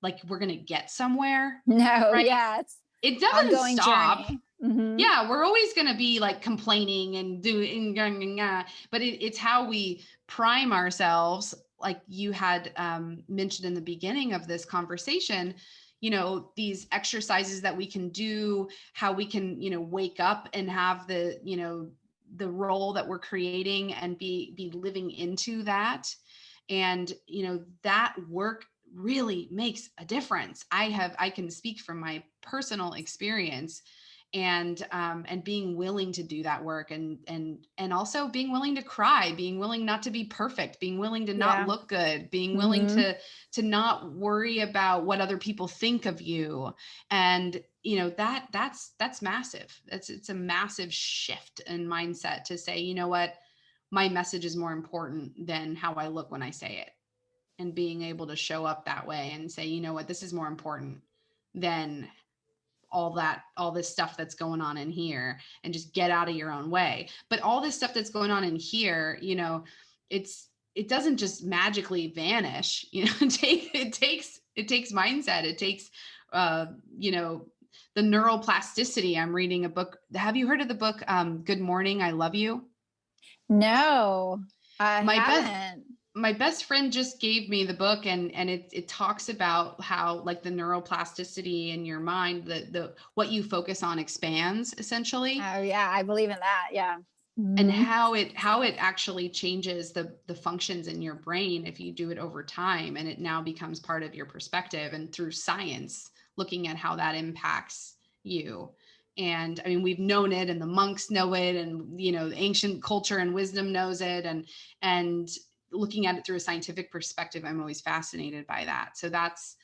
like we're going to get somewhere. No, right? Yeah. It doesn't stop. Journey. Yeah, we're always going to be like complaining and doing, but it's how we prime ourselves. Like you had mentioned in the beginning of this conversation, these exercises that we can do, how we can, wake up and have the, the role that we're creating and be living into that. And, that work really makes a difference. I can speak from my personal experience. and being willing to do that work, and also being willing to cry, being willing not to be perfect, being willing to not look good, being willing to not worry about what other people think of you. And that's massive. It's a massive shift in mindset to say, you know what, my message is more important than how I look when I say it. And being able to show up that way and say, you know what, this is more important than all this stuff that's going on in here, and just get out of your own way. But all this stuff that's going on in here, it doesn't just magically vanish. It takes mindset. It takes, the neuroplasticity. I'm reading a book. Have you heard of the book, Good Morning, I Love You? No, I haven't. My best friend just gave me the book, and it talks about how, like, the neuroplasticity in your mind, the what you focus on expands, essentially. Oh yeah, I believe in that. Yeah. And how it actually changes the functions in your brain if you do it over time, and it now becomes part of your perspective, and through science, looking at how that impacts you. And I mean, we've known it, and the monks know it, and the ancient culture and wisdom knows it, and looking at it through a scientific perspective, I'm always fascinated by that. So that's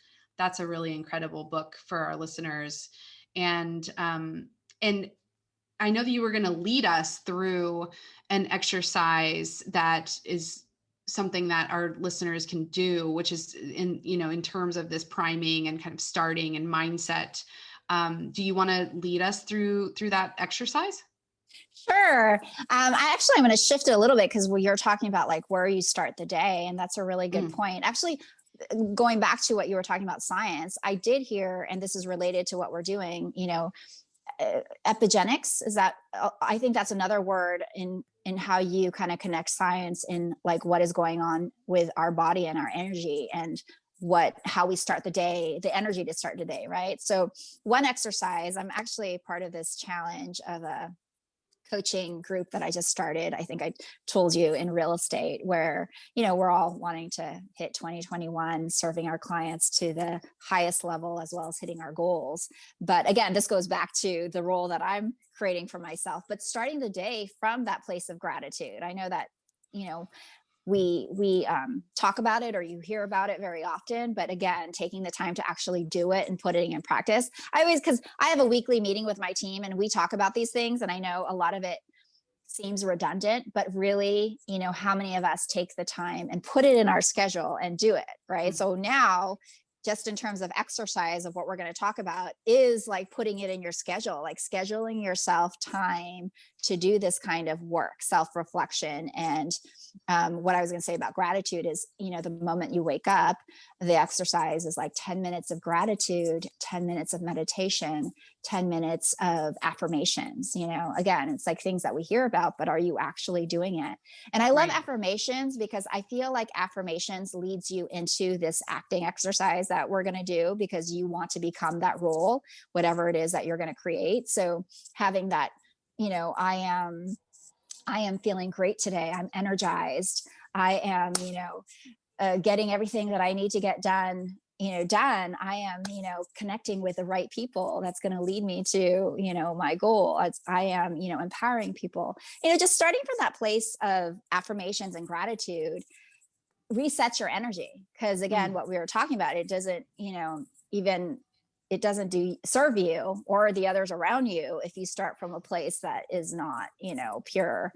a really incredible book for our listeners. And I know that you were going to lead us through an exercise that is something that our listeners can do, which is in terms of this priming and kind of starting and mindset. Do you want to lead us through that exercise? Sure. I'm going to shift it a little bit, because you're talking about like where you start the day. And that's a really good point. Actually, going back to what you were talking about, science, I did hear, and this is related to what we're doing, epigenetics. I think that's another word in how you kind of connect science in like what is going on with our body and our energy, and how we start the day, the energy to start the day. Right. So one exercise, I'm actually part of this challenge of a coaching group that I just started. I think I told you, in real estate, where, we're all wanting to hit 2021, serving our clients to the highest level, as well as hitting our goals. But again, this goes back to the role that I'm creating for myself, but starting the day from that place of gratitude. I know that, we talk about it, or you hear about it very often, but again, taking the time to actually do it and put it in practice. Because I have a weekly meeting with my team, and we talk about these things, and I know a lot of it seems redundant, but really, how many of us take the time and put it in our schedule and do it, right? So now, just in terms of exercise of what we're going to talk about, is like putting it in your schedule, like scheduling yourself time to do this kind of work, self-reflection. And what I was going to say about gratitude is, the moment you wake up, the exercise is like 10 minutes of gratitude, 10 minutes of meditation, 10 minutes of affirmations. Again, it's like things that we hear about, but are you actually doing it? And I love affirmations, because I feel like affirmations leads you into this acting exercise that we're going to do, because you want to become that role, whatever it is that you're going to create. So having that, I am feeling great today. I'm energized. I am, getting everything that I need to get done. I am, connecting with the right people. That's going to lead me to, my goal. I am, empowering people. Just starting from that place of affirmations and gratitude resets your energy. Because again, what we were talking about, it doesn't, it doesn't serve you or the others around you if you start from a place that is not, pure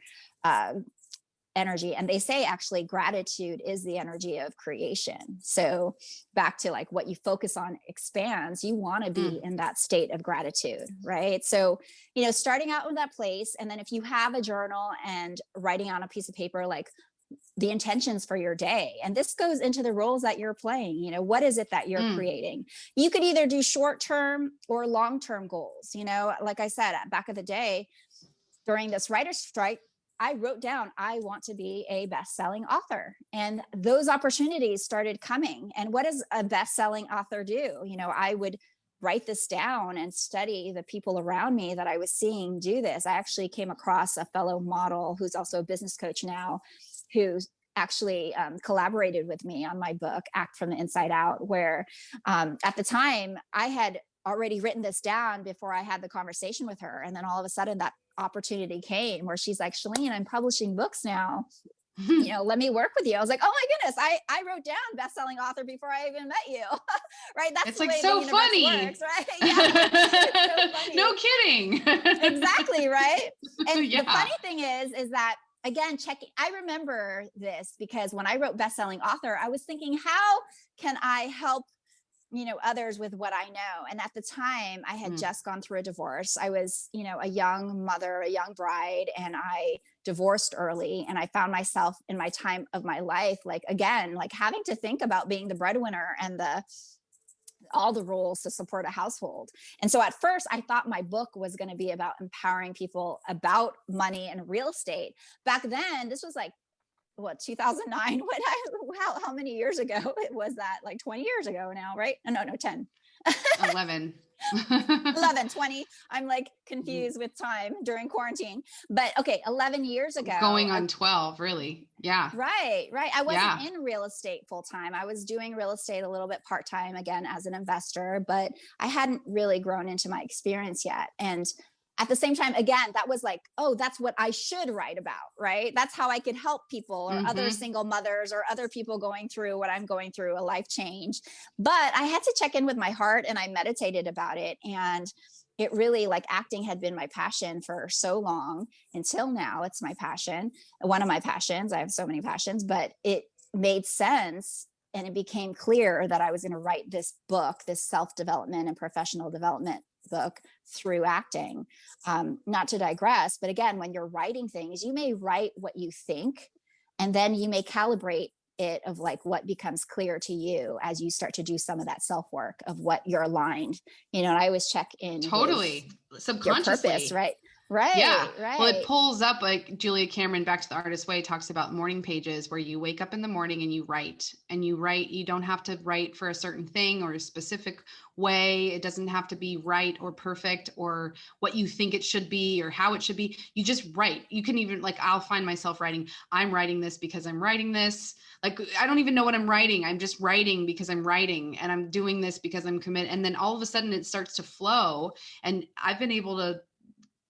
energy. And they say actually gratitude is the energy of creation. So back to like what you focus on expands. You want to be in that state of gratitude, right? So, starting out with that place. And then if you have a journal and writing on a piece of paper, like the intentions for your day. And this goes into the roles that you're playing. What is it that you're creating? You could either do short-term or long-term goals. Like I said, back of the day during this writer's strike, I wrote down, I want to be a best-selling author. And those opportunities started coming. And what does a best-selling author do? I would write this down and study the people around me that I was seeing do this. I actually came across a fellow model who's also a business coach now, who actually collaborated with me on my book, Act from the Inside Out, where at the time I had already written this down before I had the conversation with her. And then all of a sudden that opportunity came where she's like, Shelene, I'm publishing books now. Let me work with you. I was like, oh my goodness, I wrote down best-selling author before I even met you. Right? That's it's the like way so the universe funny. works, right? Yeah. It's so funny. No kidding. Exactly, right? And Yeah. the funny thing is that, again, I remember this because when I wrote best-selling author, I was thinking, how can I help others with what I know? And at the time I had just gone through a divorce. I was, a young mother, a young bride, and I divorced early. And I found myself in my time of my life, like, again, like having to think about being the breadwinner and all the roles to support a household. And so at first I thought my book was going to be about empowering people about money and real estate. Back then, this was like, 2009, how many years ago was that? Like 20 years ago now, right? No, 10. 11. 11, 20. I'm like confused with time during quarantine, but okay. 11 years ago. Going on 12, really. Yeah. Right. I wasn't in real estate full time. I was doing real estate a little bit part-time, again, as an investor, but I hadn't really grown into my experience yet. And at the same time, again, that was like, oh, that's what I should write about, right? That's how I could help people or other single mothers or other people going through what I'm going through, a life change. But I had to check in with my heart and I meditated about it. And it really, like, acting had been my passion for so long until now. It's my passion, one of my passions. I have so many passions, but it made sense. And it became clear that I was going to write this book, this self-development and professional development book through acting. Not to digress, but again, when you're writing things, you may write what you think, and then you may calibrate it of like what becomes clear to you as you start to do some of that self-work of what you're aligned. And I always check in totally subconsciously, your purpose, right? Right. Yeah. Right. Well, it pulls up, like Julia Cameron, Back to the Artist's Way, talks about morning pages where you wake up in the morning and you write. You don't have to write for a certain thing or a specific way. It doesn't have to be right or perfect or what you think it should be or how it should be. You just write. You can even, like, I'll find myself writing, I'm writing this because I'm writing this. Like, I don't even know what I'm writing. I'm just writing because I'm writing, and I'm doing this because I'm committed. And then all of a sudden it starts to flow. And I've been able to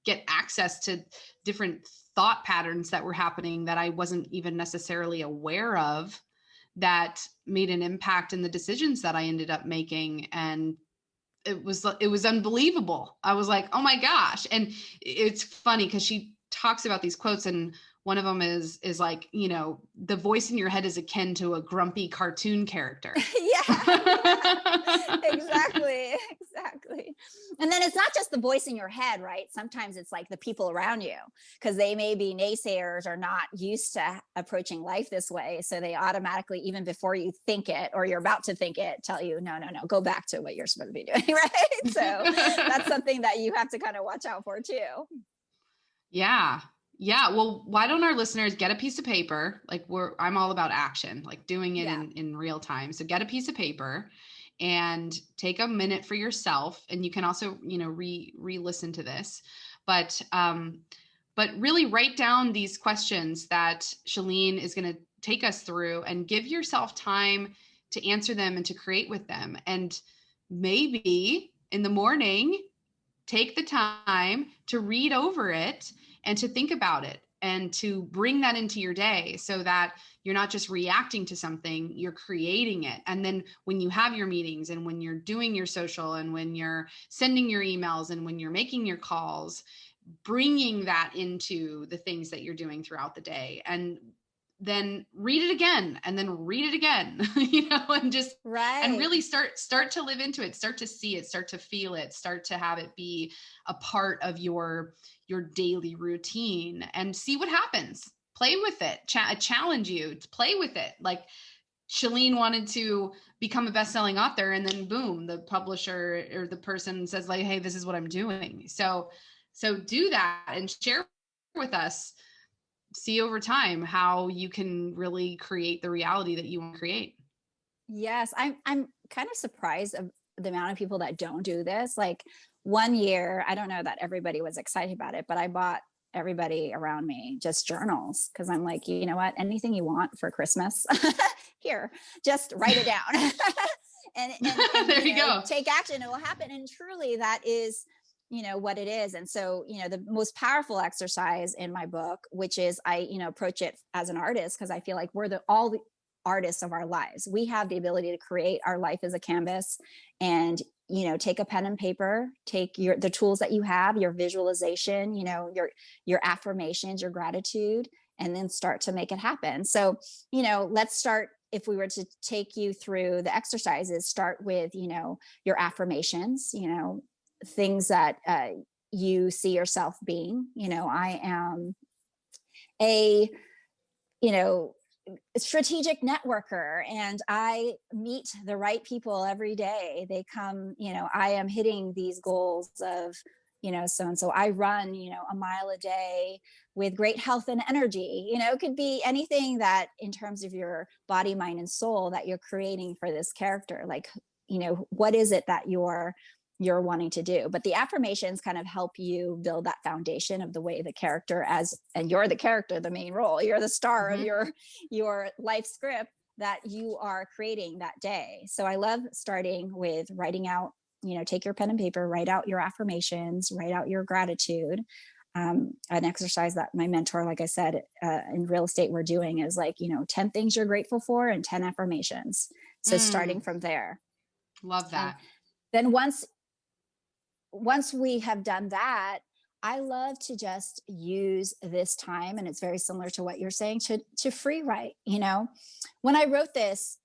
get access to different thought patterns that were happening that I wasn't even necessarily aware of, that made an impact in the decisions that I ended up making. And it was unbelievable. I was like, oh my gosh. And it's funny because she talks about these quotes, and one of them is like, the voice in your head is akin to a grumpy cartoon character. Yeah. Exactly. And then it's not just the voice in your head, right? Sometimes it's like the people around you, because they may be naysayers or not used to approaching life this way. So they automatically, even before you think it or you're about to think it, tell you, no, go back to what you're supposed to be doing, right? So that's something that you have to kind of watch out for too. Yeah. Well, why don't our listeners get a piece of paper? Like, I'm all about action, like doing it in real time. So get a piece of paper and take a minute for yourself. And you can also, re-listen to this, but really write down these questions that Shelene is going to take us through, and give yourself time to answer them and to create with them. And maybe in the morning, take the time to read over it and to think about it and to bring that into your day, so that you're not just reacting to something, you're creating it. And then when you have your meetings, and when you're doing your social, and when you're sending your emails, and when you're making your calls, bringing that into the things that you're doing throughout the day. And then read it again, and then read it again, and just, and really start to live into it, start to see it, start to feel it, start to have it be a part of your daily routine, and see what happens. Play with it. Challenge you to play with it. Like, Shelene wanted to become a best-selling author, and then boom, the publisher or the person says, like, hey, this is what I'm doing. So do that and share with us. See over time how you can really create the reality that you want to create. Yes, I'm kind of surprised of the amount of people that don't do this. Like, one year, I don't know that everybody was excited about it, but I bought everybody around me just journals, because I'm like, you know what, anything you want for Christmas, here, just write it down. and There you go. take action, it will happen. And truly that is, what it is. And so, the most powerful exercise in my book, which is I, approach it as an artist, because I feel like we're all the artists of our lives. We have the ability to create our life as a canvas, and, take a pen and paper, take the tools that you have, your visualization, your affirmations, your gratitude, and then start to make it happen. So, let's start. If we were to take you through the exercises, start with, your affirmations, things that you see yourself being. I am a strategic networker, and I meet the right people every day. They come, I am hitting these goals of, so I run, a mile a day with great health and energy. It could be anything that in terms of your body, mind, and soul that you're creating for this character. Like, what is it that you're wanting to do? But the affirmations kind of help you build that foundation of the way the character and you're the character, the main role, you're the star of your life script that you are creating that day. So I love starting with writing out, take your pen and paper, write out your affirmations, write out your gratitude. An exercise that my mentor, like I said, in real estate, we're doing is like, 10 things you're grateful for and 10 affirmations. So starting from there. Love that. Then once we have done that, I love to just use this time, and it's very similar to what you're saying, to free write. When I wrote this,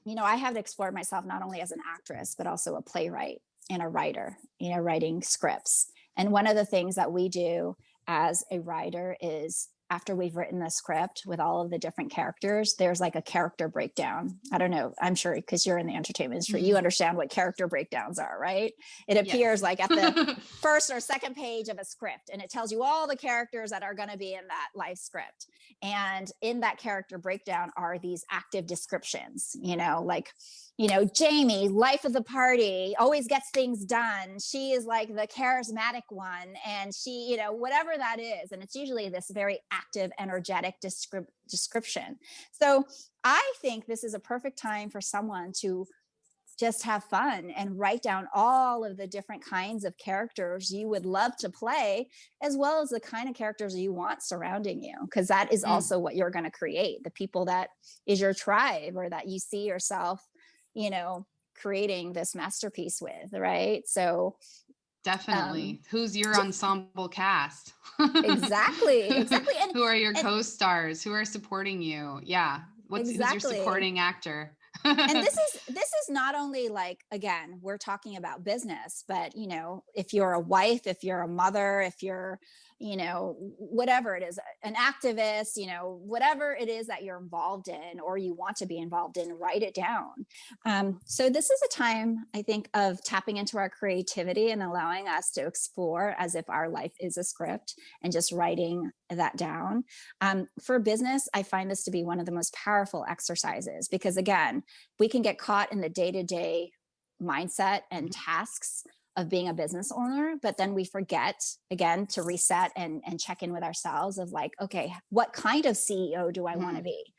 I have explored myself not only as an actress, but also a playwright and a writer, writing scripts. And one of the things that we do as a writer is, after we've written the script with all of the different characters, there's like a character breakdown. I don't know. I'm sure because you're in the entertainment industry, you understand what character breakdowns are, right? It appears like at the first or second page of a script, and it tells you all the characters that are going to be in that life script. And in that character breakdown are these active descriptions, like, Jamie, life of the party, always gets things done. She is like the charismatic one, and she, whatever that is. And it's usually this very active, energetic description. So I think this is a perfect time for someone to just have fun and write down all of the different kinds of characters you would love to play, as well as the kind of characters you want surrounding you, because that is also what you're going to create, the people that is your tribe, or that you see yourself creating this masterpiece with, right? So definitely. Who's your ensemble cast? Exactly. And who are your co-stars? Who are supporting you? Yeah. Who's your supporting actor? And this is not only like, again, we're talking about business, but if you're a wife, if you're a mother, if you're whatever it is, an activist, whatever it is that you're involved in or you want to be involved in, write it down. So this is a time, I think, of tapping into our creativity and allowing us to explore as if our life is a script, and just writing that down. For business, I find this to be one of the most powerful exercises, because again, we can get caught in the day-to-day mindset and tasks of being a business owner, but then we forget again to reset and check in with ourselves of like, okay, what kind of CEO do I want to be?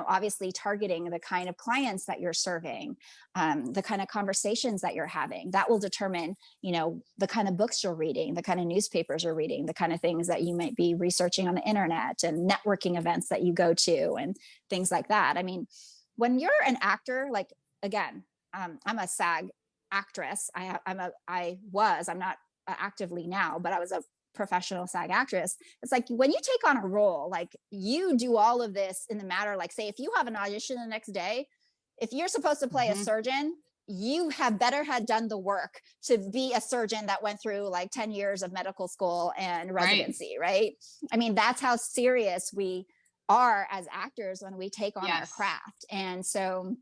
Obviously targeting the kind of clients that you're serving, the kind of conversations that you're having, that will determine, the kind of books you're reading, the kind of newspapers you're reading, the kind of things that you might be researching on the internet, and networking events that you go to, and things like that. I mean, when you're an actor, like, again, I'm a SAG actress. I'm not actively now, but I was a professional SAG actress. It's like when you take on a role, like you do all of this in the matter, like say, if you have an audition the next day, if you're supposed to play a surgeon, you have better had done the work to be a surgeon that went through like 10 years of medical school and residency, right? I mean, that's how serious we are as actors when we take on our craft. And so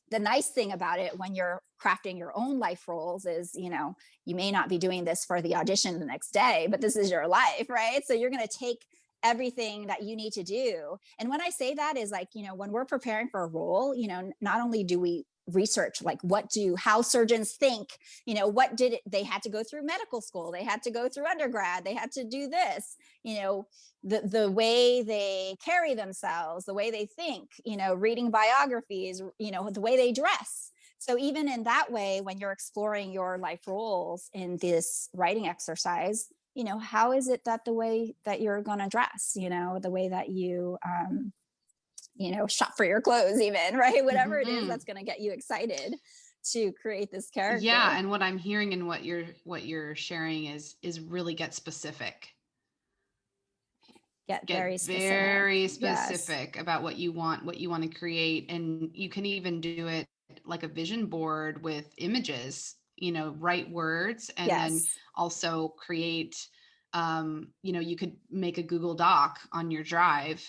the nice thing about it when you're crafting your own life roles is, you may not be doing this for the audition the next day, but this is your life, right? So you're going to take everything that you need to do. And when I say that is like, when we're preparing for a role, not only do we research, like how surgeons think, they had to go through medical school, they had to go through undergrad, they had to do this, the way they carry themselves, the way they think, reading biographies, the way they dress. So even in that way, when you're exploring your life roles in this writing exercise, how is it that the way that you're going to dress, the way that you, shop for your clothes even, right? Whatever it is that's going to get you excited to create this character. Yeah. And what I'm hearing and what you're sharing is really get specific. Get very specific about what you want to create. And you can even do it like a vision board with images, write words, and then also create, you could make a Google Doc on your drive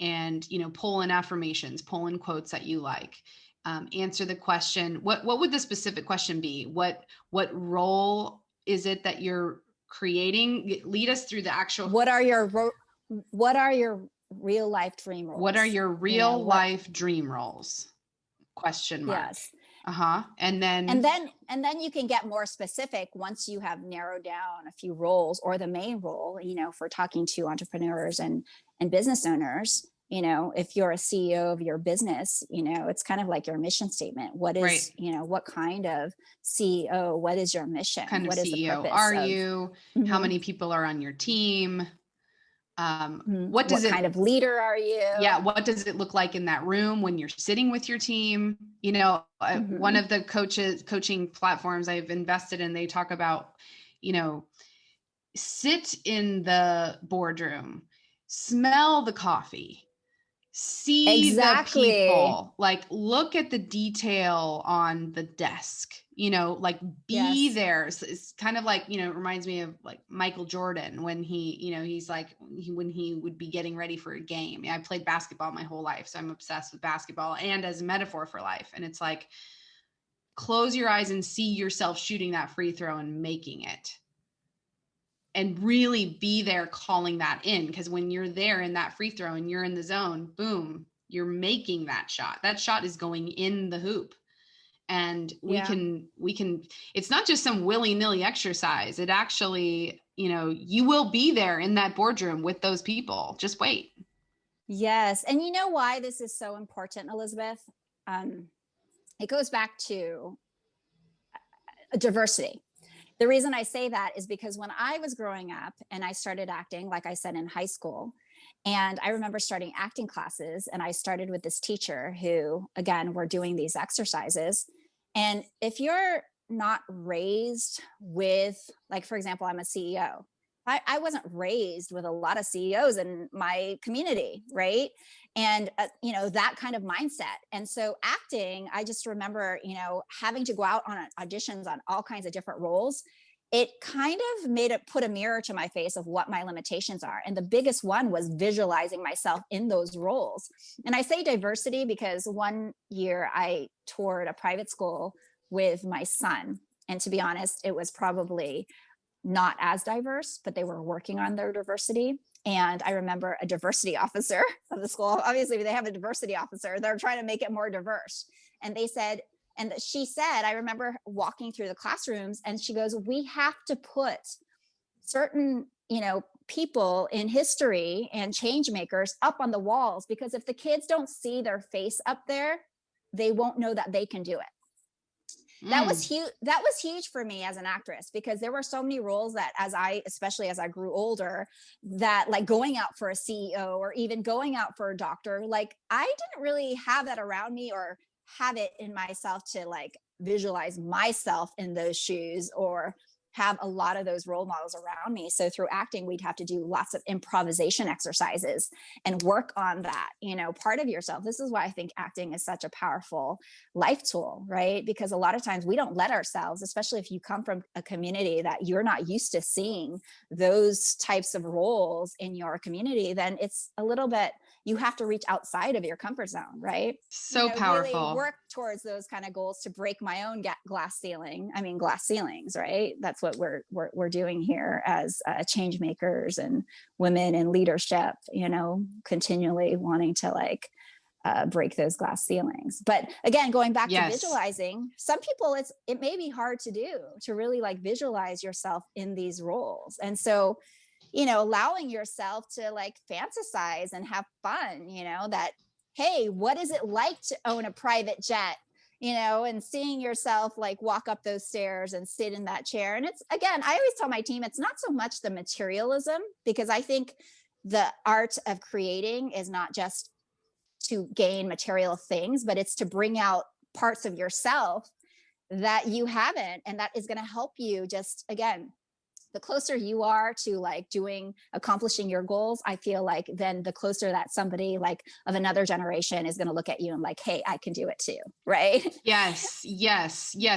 and, pull in affirmations, pull in quotes that you like, answer the question. What would the specific question be? What role is it that you're creating? Lead us through the actual. What are your real life dream roles? What are your real life dream roles? Question mark. Yes. And then you can get more specific once you have narrowed down a few roles, or the main role, for talking to entrepreneurs and business owners. If you're a CEO of your business, it's kind of like your mission statement. What is, what kind of CEO, what is your mission? What is the purpose are you? How many people are on your team? What kind of leader are you? Yeah. What does it look like in that room when you're sitting with your team? One of the coaching platforms I've invested in, they talk about, sit in the boardroom, smell the coffee, see the people, like look at the detail on the desk, like be there. So it's kind of like, it reminds me of like Michael Jordan when he's like, when he would be getting ready for a game. I played basketball my whole life, so I'm obsessed with basketball and as a metaphor for life. And it's like, close your eyes and see yourself shooting that free throw and making it. And really be there calling that in, because when you're there in that free throw and you're in the zone, boom, you're making that shot. That shot is going in the hoop. And we can, it's not just some willy-nilly exercise. It actually, you will be there in that boardroom with those people. Just wait. Yes. And you know why this is so important, Elizabeth? It goes back to diversity. The reason I say that is because when I was growing up and I started acting, like I said, in high school, and I remember starting acting classes, and I started with this teacher who, again, were doing these exercises. And if you're not raised with, like, for example, I'm a CEO. I wasn't raised with a lot of CEOs in my community, right? And, that kind of mindset. And so acting, I just remember, having to go out on auditions on all kinds of different roles. It kind of put a mirror to my face of what my limitations are. And the biggest one was visualizing myself in those roles. And I say diversity because one year I toured a private school with my son. And to be honest, it was probably not as diverse, but they were working on their diversity. And I remember a diversity officer of the school, obviously they have a diversity officer, they're trying to make it more diverse. And she said, I remember walking through the classrooms and she goes, we have to put certain, people in history and change makers up on the walls, because if the kids don't see their face up there, they won't know that they can do it. That was huge. That was huge for me as an actress, because there were so many roles that especially as I grew older, that like going out for a CEO or even going out for a doctor, like I didn't really have that around me or have it in myself to like visualize myself in those shoes or have a lot of those role models around me. So through acting, we'd have to do lots of improvisation exercises and work on that, part of yourself. This is why I think acting is such a powerful life tool, right? Because a lot of times we don't let ourselves, especially if you come from a community that you're not used to seeing those types of roles in your community, then it's a little bit, you have to reach outside of your comfort zone, right? So powerful. Really work towards those kind of goals to break my own glass ceilings, right? That's what we're doing here as change makers and women in leadership, continually wanting to break those glass ceilings. But again, going back to Yes. visualizing, some people it may be hard to do, to really like visualize yourself in these roles. And so, allowing yourself to like fantasize and have fun, that, hey, what is it like to own a private jet? And seeing yourself like walk up those stairs and sit in that chair. And it's, again, I always tell my team, it's not so much the materialism, because I think the art of creating is not just to gain material things, but it's to bring out parts of yourself that you haven't. And that is going to help you just, again, the closer you are to like accomplishing your goals, I feel like then the closer that somebody like of another generation is going to look at you and like, hey, I can do it too. Right. Yes.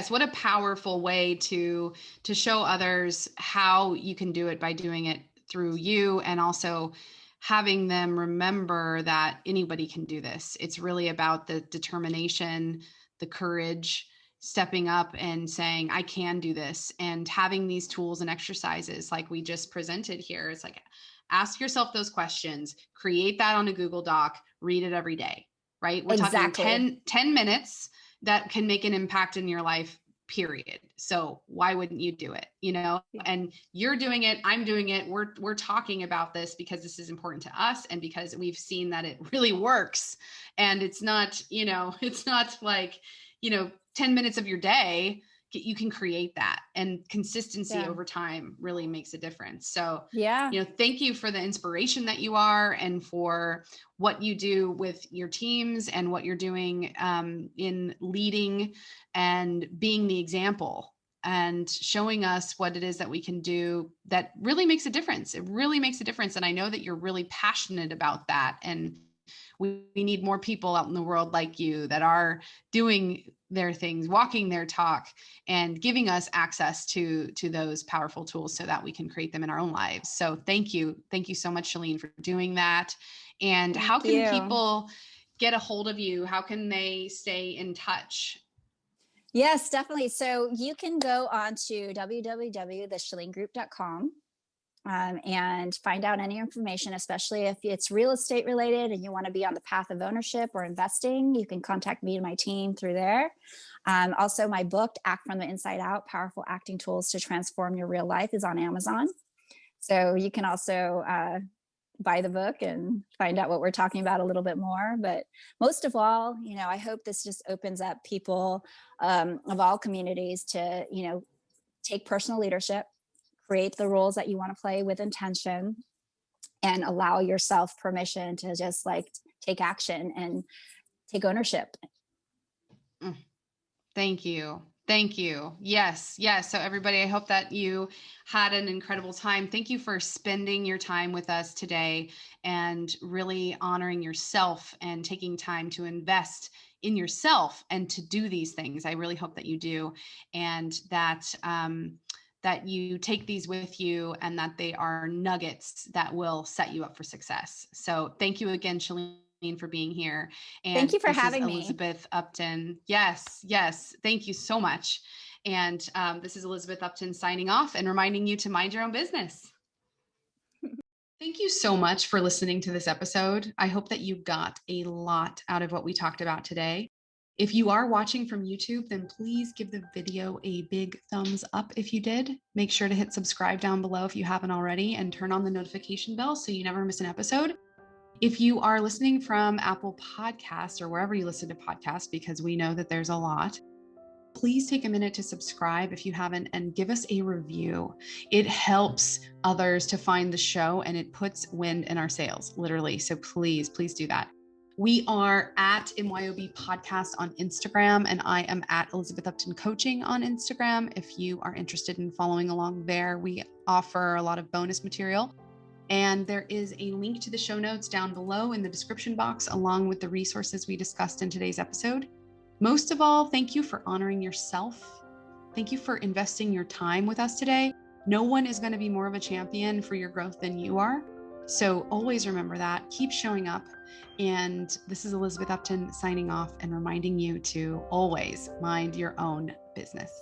What a powerful way to show others how you can do it, by doing it through you, and also having them remember that anybody can do this. It's really about the determination, the courage, stepping up and saying, I can do this, and having these tools and exercises like we just presented here. It's like, ask yourself those questions, create that on a Google Doc, read it every day, right? We're talking 10 minutes that can make an impact in your life, period. So why wouldn't you do it? And you're doing it, I'm doing it. We're talking about this because this is important to us, and because we've seen that it really works. And it's not, it's not like, 10 minutes of your day, you can create that, and consistency over time really makes a difference. So, thank you for the inspiration that you are, and for what you do with your teams, and what you're doing in leading and being the example, and showing us what it is that we can do that really makes a difference. It really makes a difference. And I know that you're really passionate about that. And we need more people out in the world like you that are doing their things, walking their talk, and giving us access to those powerful tools so that we can create them in our own lives. So thank you. Thank you so much, Shelene, for doing that. And how can people get a hold of you? How can they stay in touch? Yes, definitely. So you can go on to www.theshelenegroup.com and find out any information, especially if it's real estate related and you want to be on the path of ownership or investing. You can contact me and my team through there. Also, my book, Act from the Inside Out, Powerful Acting Tools to Transform Your Real Life, is on Amazon. So you can also buy the book and find out what we're talking about a little bit more. But most of all, I hope this just opens up people of all communities to, take personal leadership, create the roles that you want to play with intention, and allow yourself permission to just like take action and take ownership. Thank you. Thank you. Yes. So everybody, I hope that you had an incredible time. Thank you for spending your time with us today, and really honoring yourself and taking time to invest in yourself and to do these things. I really hope that you do, and that you take these with you, and that they are nuggets that will set you up for success. So thank you again, Shelene, for being here. And thank you for having me. Elizabeth Upton. Yes. Thank you so much. And this is Elizabeth Upton signing off and reminding you to mind your own business. Thank you so much for listening to this episode. I hope that you got a lot out of what we talked about today. If you are watching from YouTube, then please give the video a big thumbs up if you did. Make sure to hit subscribe down below if you haven't already, and turn on the notification bell so you never miss an episode. If you are listening from Apple Podcasts or wherever you listen to podcasts, because we know that there's a lot, please take a minute to subscribe if you haven't, and give us a review. It helps others to find the show, and it puts wind in our sails, literally. So please do that. We are at MYOB Podcast on Instagram, and I am at Elizabeth Upton Coaching on Instagram. If you are interested in following along there, we offer a lot of bonus material. And there is a link to the show notes down below in the description box, along with the resources we discussed in today's episode. Most of all, thank you for honoring yourself. Thank you for investing your time with us today. No one is going to be more of a champion for your growth than you are. So always remember that. Keep showing up. And this is Elizabeth Upton signing off and reminding you to always mind your own business.